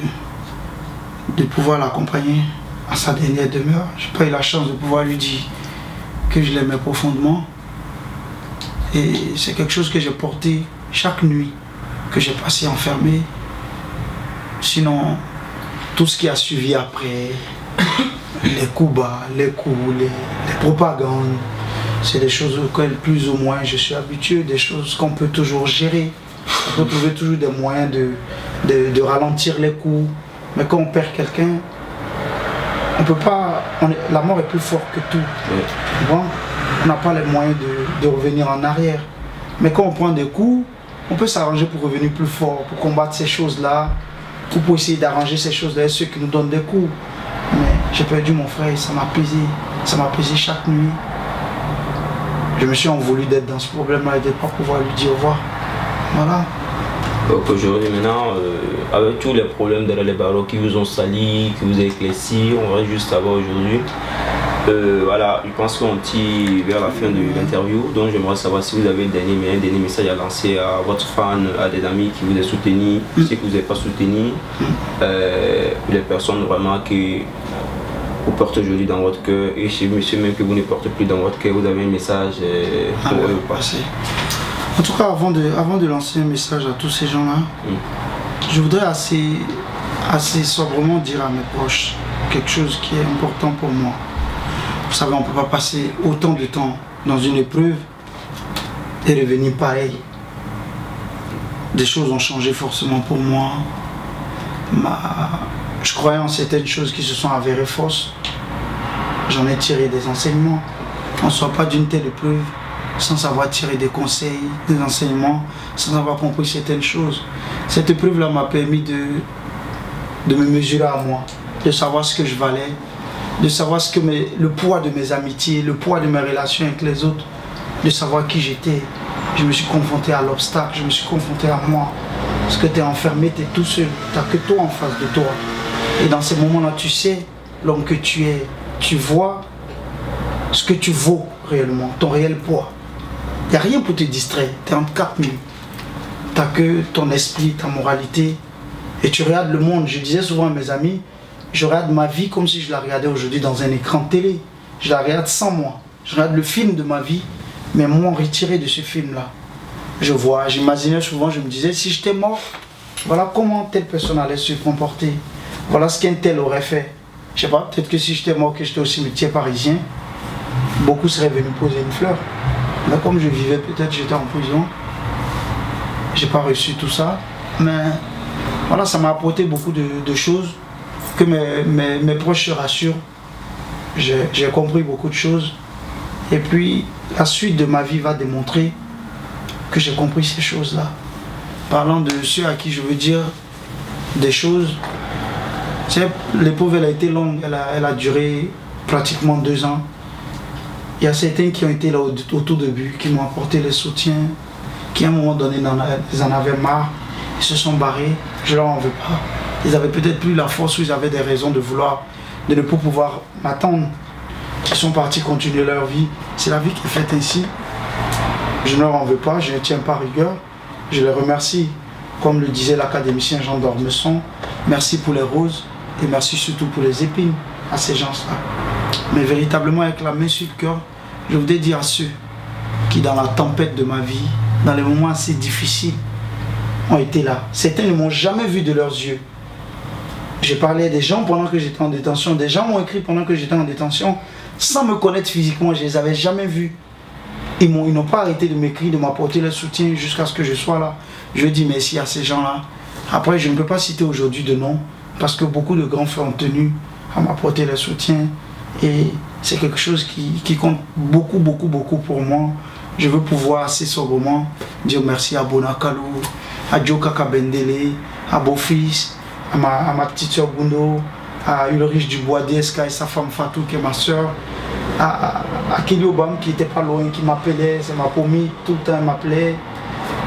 pouvoir l'accompagner à sa dernière demeure. J'ai pas eu la chance de pouvoir lui dire que je l'aimais profondément. Et c'est quelque chose que j'ai porté chaque nuit que j'ai passé enfermé. Sinon, tout ce qui a suivi après, les coups bas, les coups, les propagandes, c'est des choses auxquelles plus ou moins je suis habitué, des choses qu'on peut toujours gérer. On peut trouver toujours des moyens de ralentir les coups. Mais quand on perd quelqu'un, on peut pas. La mort est plus forte que tout. Bon, on n'a pas les moyens de revenir en arrière. Mais quand on prend des coups, on peut s'arranger pour revenir plus fort, pour combattre ces choses-là, ou pour essayer d'arranger ces choses-là, ceux qui nous donnent des coups. Mais j'ai perdu mon frère et ça m'a pesé chaque nuit. Je me suis en voulu d'être dans ce problème-là et de ne pas pouvoir lui dire au revoir. Voilà. Donc aujourd'hui maintenant, avec tous les problèmes derrière les barreaux qui vous ont sali, qui vous ont éclairci, on va juste savoir aujourd'hui. Voilà, je pense qu'on tire vers la fin de l'interview, donc j'aimerais savoir si vous avez un dernier message à lancer à votre fan, à des amis qui vous ont soutenu, ceux que vous n'avez pas soutenu, les personnes vraiment qui vous portez aujourd'hui dans votre cœur, et chez monsieur même que vous ne portez plus dans votre cœur, vous avez un message pour eux passer. En tout cas, avant de lancer un message à tous ces gens-là, je voudrais assez sobrement dire à mes proches quelque chose qui est important pour moi. Vous savez, on ne peut pas passer autant de temps dans une épreuve est revenu pareil. Des choses ont changé forcément pour moi. Je croyais en certaines choses qui se sont avérées fausses. J'en ai tiré des enseignements. On ne sort pas d'une telle épreuve sans avoir tiré des conseils, des enseignements, sans avoir compris certaines choses. Cette épreuve-là m'a permis de me mesurer à moi, de savoir ce que je valais, de savoir le poids de mes amitiés, le poids de mes relations avec les autres, de savoir qui j'étais. Je me suis confronté à l'obstacle, je me suis confronté à moi. Parce que tu es enfermé, tu es tout seul, tu n'as que toi en face de toi. Et dans ces moments-là, tu sais l'homme que tu es, tu vois ce que tu vaux réellement, ton réel poids. Il n'y a rien pour te distraire, tu es entre 4000. Tu n'as que ton esprit, ta moralité. Et tu regardes le monde. Je disais souvent à mes amis, je regarde ma vie comme si je la regardais aujourd'hui dans un écran de télé. Je la regarde sans moi. Je regarde le film de ma vie, mais moi retiré de ce film-là. Je vois, j'imaginais souvent, je me disais, si j'étais mort, voilà comment telle personne allait se comporter. Voilà ce qu'un tel aurait fait. Je sais pas, peut-être que si j'étais mort, que j'étais au cimetière parisien, beaucoup seraient venus poser une fleur. Là, comme je vivais, peut-être j'étais en prison. J'ai pas reçu tout ça, mais voilà, ça m'a apporté beaucoup de choses, que mes proches se rassurent. J'ai compris beaucoup de choses. Et puis, la suite de ma vie va démontrer que j'ai compris ces choses-là. Parlant de ceux à qui je veux dire des choses, l'épreuve elle a été longue, elle a duré pratiquement 2 ans. Il y a certains qui ont été là au tout début, qui m'ont apporté le soutien, qui à un moment donné ils en avaient marre, ils se sont barrés, je leur en veux pas. Ils avaient peut-être plus la force ou ils avaient des raisons de ne pas pouvoir m'attendre. Ils sont partis continuer leur vie. C'est la vie qui est faite ainsi. Je ne leur en veux pas, je ne tiens pas rigueur. Je les remercie, comme le disait l'académicien Jean d'Ormesson, merci pour les roses et merci surtout pour les épines à ces gens-là. Mais véritablement avec la main sur le cœur, je voudrais dire à ceux qui dans la tempête de ma vie, dans les moments assez difficiles, ont été là. Certains ne m'ont jamais vu de leurs yeux. J'ai parlé à des gens pendant que j'étais en détention, des gens m'ont écrit pendant que j'étais en détention, sans me connaître physiquement, je ne les avais jamais vus. Ils n'ont pas arrêté de m'écrire, de m'apporter le soutien jusqu'à ce que je sois là. Je dis merci à ces gens-là. Après, je ne peux pas citer aujourd'hui de nom, parce que beaucoup de grands frères ont tenu à m'apporter le soutien. Et c'est quelque chose qui compte beaucoup, beaucoup, beaucoup pour moi. Je veux pouvoir assez sobrement dire merci à Bonakalou, à Joe Kakabendele, à Beau-Fils, à ma petite soeur Bundo, à Ulrich Dubois DSK et sa femme Fatou qui est ma soeur, à Kelly Obama qui n'était pas loin, qui m'appelait, ça m'a promis, tout le temps il m'appelait.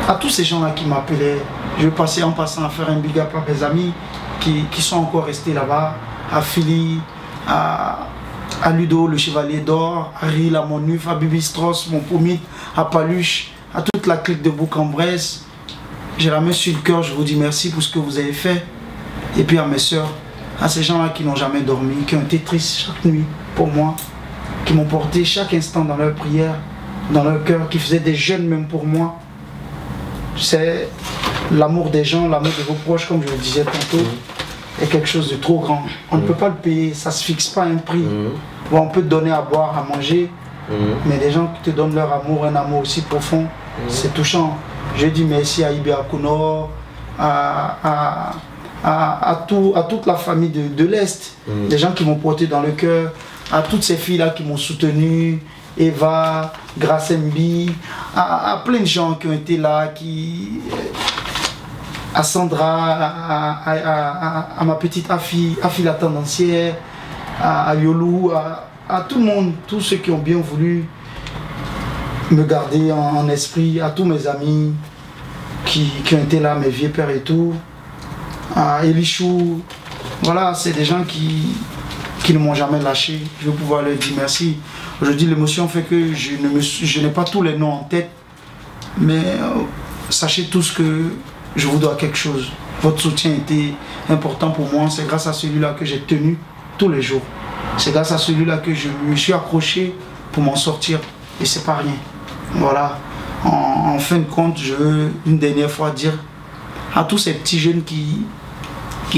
À tous ces gens-là qui m'appelaient, je vais passer en passant à faire un big up à mes amis qui sont encore restés là-bas, à Philly, à Ludo, le chevalier d'or, à Ril, à Monuf, à Bibi Strauss, mon pomite, à Paluche, à toute la clique de Bourg-en-Bresse. J'ai la main sur le cœur, je vous dis merci pour ce que vous avez fait. Et puis à mes soeurs, à ces gens-là qui n'ont jamais dormi, qui ont été tristes chaque nuit pour moi, qui m'ont porté chaque instant dans leur prière, dans leur cœur, qui faisaient des jeûnes même pour moi. C'est l'amour des gens, l'amour de vos proches, comme je le disais tantôt, est quelque chose de trop grand. On ne peut pas le payer, ça ne se fixe pas un prix. Bon, on peut te donner à boire, à manger, mais des gens qui te donnent leur amour, un amour aussi profond, c'est touchant. Je dis merci à Ibe Akunor, à toute la famille de l'Est, des gens qui m'ont porté dans le cœur, à toutes ces filles-là qui m'ont soutenu, Eva, Grace Mbi, à plein de gens qui ont été là, à Sandra, à ma petite Afi la tendancière, à Yolou, à tout le monde, tous ceux qui ont bien voulu me garder en esprit, à tous mes amis qui ont été là, mes vieux pères et tout, à Elichou. Voilà, c'est des gens qui ne m'ont jamais lâché. Je veux pouvoir leur dire merci. Aujourd'hui, l'émotion fait que je n'ai pas tous les noms en tête, mais sachez tous que je vous dois quelque chose. Votre soutien était important pour moi. C'est grâce à celui-là que j'ai tenu tous les jours. C'est grâce à celui-là que je me suis accroché pour m'en sortir. Et c'est pas rien. Voilà. En fin de compte, je veux une dernière fois dire à tous ces petits jeunes qui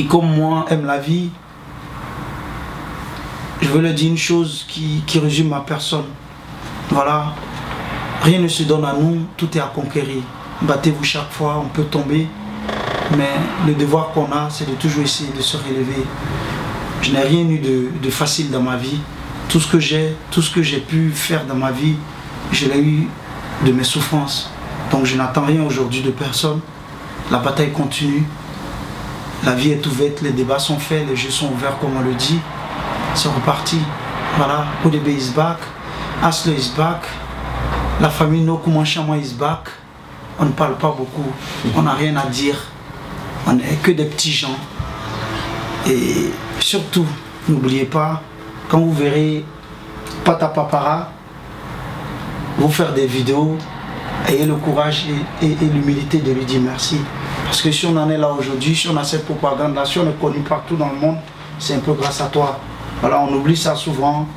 comme moi, aiment la vie, je veux leur dire une chose qui résume ma personne. Voilà. rien ne se donne à nous, tout est à conquérir. Battez-vous chaque fois, on peut tomber, mais le devoir qu'on a, c'est de toujours essayer de se relever. Je n'ai rien eu de facile dans ma vie. Tout ce que j'ai pu faire dans ma vie, je l'ai eu de mes souffrances. Donc je n'attends rien aujourd'hui de personne. La bataille continue. La vie est ouverte, les débats sont faits, les jeux sont ouverts comme on le dit. C'est reparti. Voilà, ODB is back, Asle is back, la famille Nokumanchama is back. On ne parle pas beaucoup, on n'a rien à dire. On n'est que des petits gens. Et surtout, n'oubliez pas, quand vous verrez Pata Papara, vous faire des vidéos, ayez le courage et l'humilité de lui dire merci. Parce que si on en est là aujourd'hui, si on a cette propagande-là, si on est connu partout dans le monde, c'est un peu grâce à toi. Voilà, on oublie ça souvent,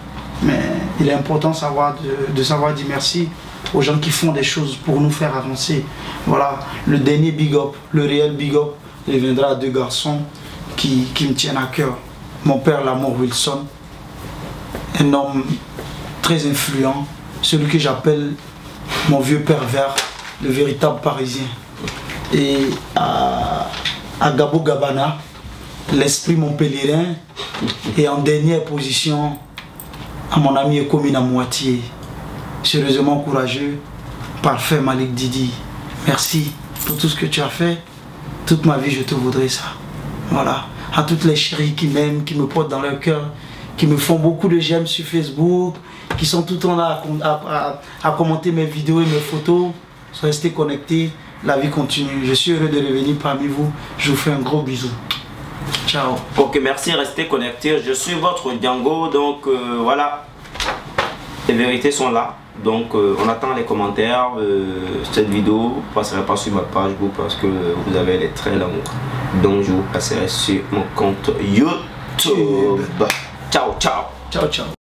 mais il est important de savoir dire merci aux gens qui font des choses pour nous faire avancer. Voilà, le dernier big up, le réel big up, il viendra à 2 garçons qui me tiennent à cœur. Mon père, l'amour Wilson, un homme très influent, celui que j'appelle mon vieux pervers, le véritable parisien. Et à Gabo Gabana, l'esprit montpellierin, et en dernière position à mon ami Ekomina Moitié, sérieusement courageux, parfait Malik Didi. Merci pour tout ce que tu as fait. Toute ma vie je te voudrais ça. Voilà. À toutes les chéries qui m'aiment, qui me portent dans leur cœur, qui me font beaucoup de j'aime sur Facebook, qui sont tout le temps là à commenter mes vidéos et mes photos. Restez connectés, la vie continue. Je suis heureux de revenir parmi vous. Je vous fais un gros bisou. Ciao. Ok, merci, restez connectés. Je suis votre Django, donc voilà. Les vérités sont là. Donc on attend les commentaires. Cette vidéo ne passera pas sur ma page parce que vous avez les traits d'amour. Donc je vous passerai sur mon compte YouTube. Ciao, ciao. Ciao, ciao.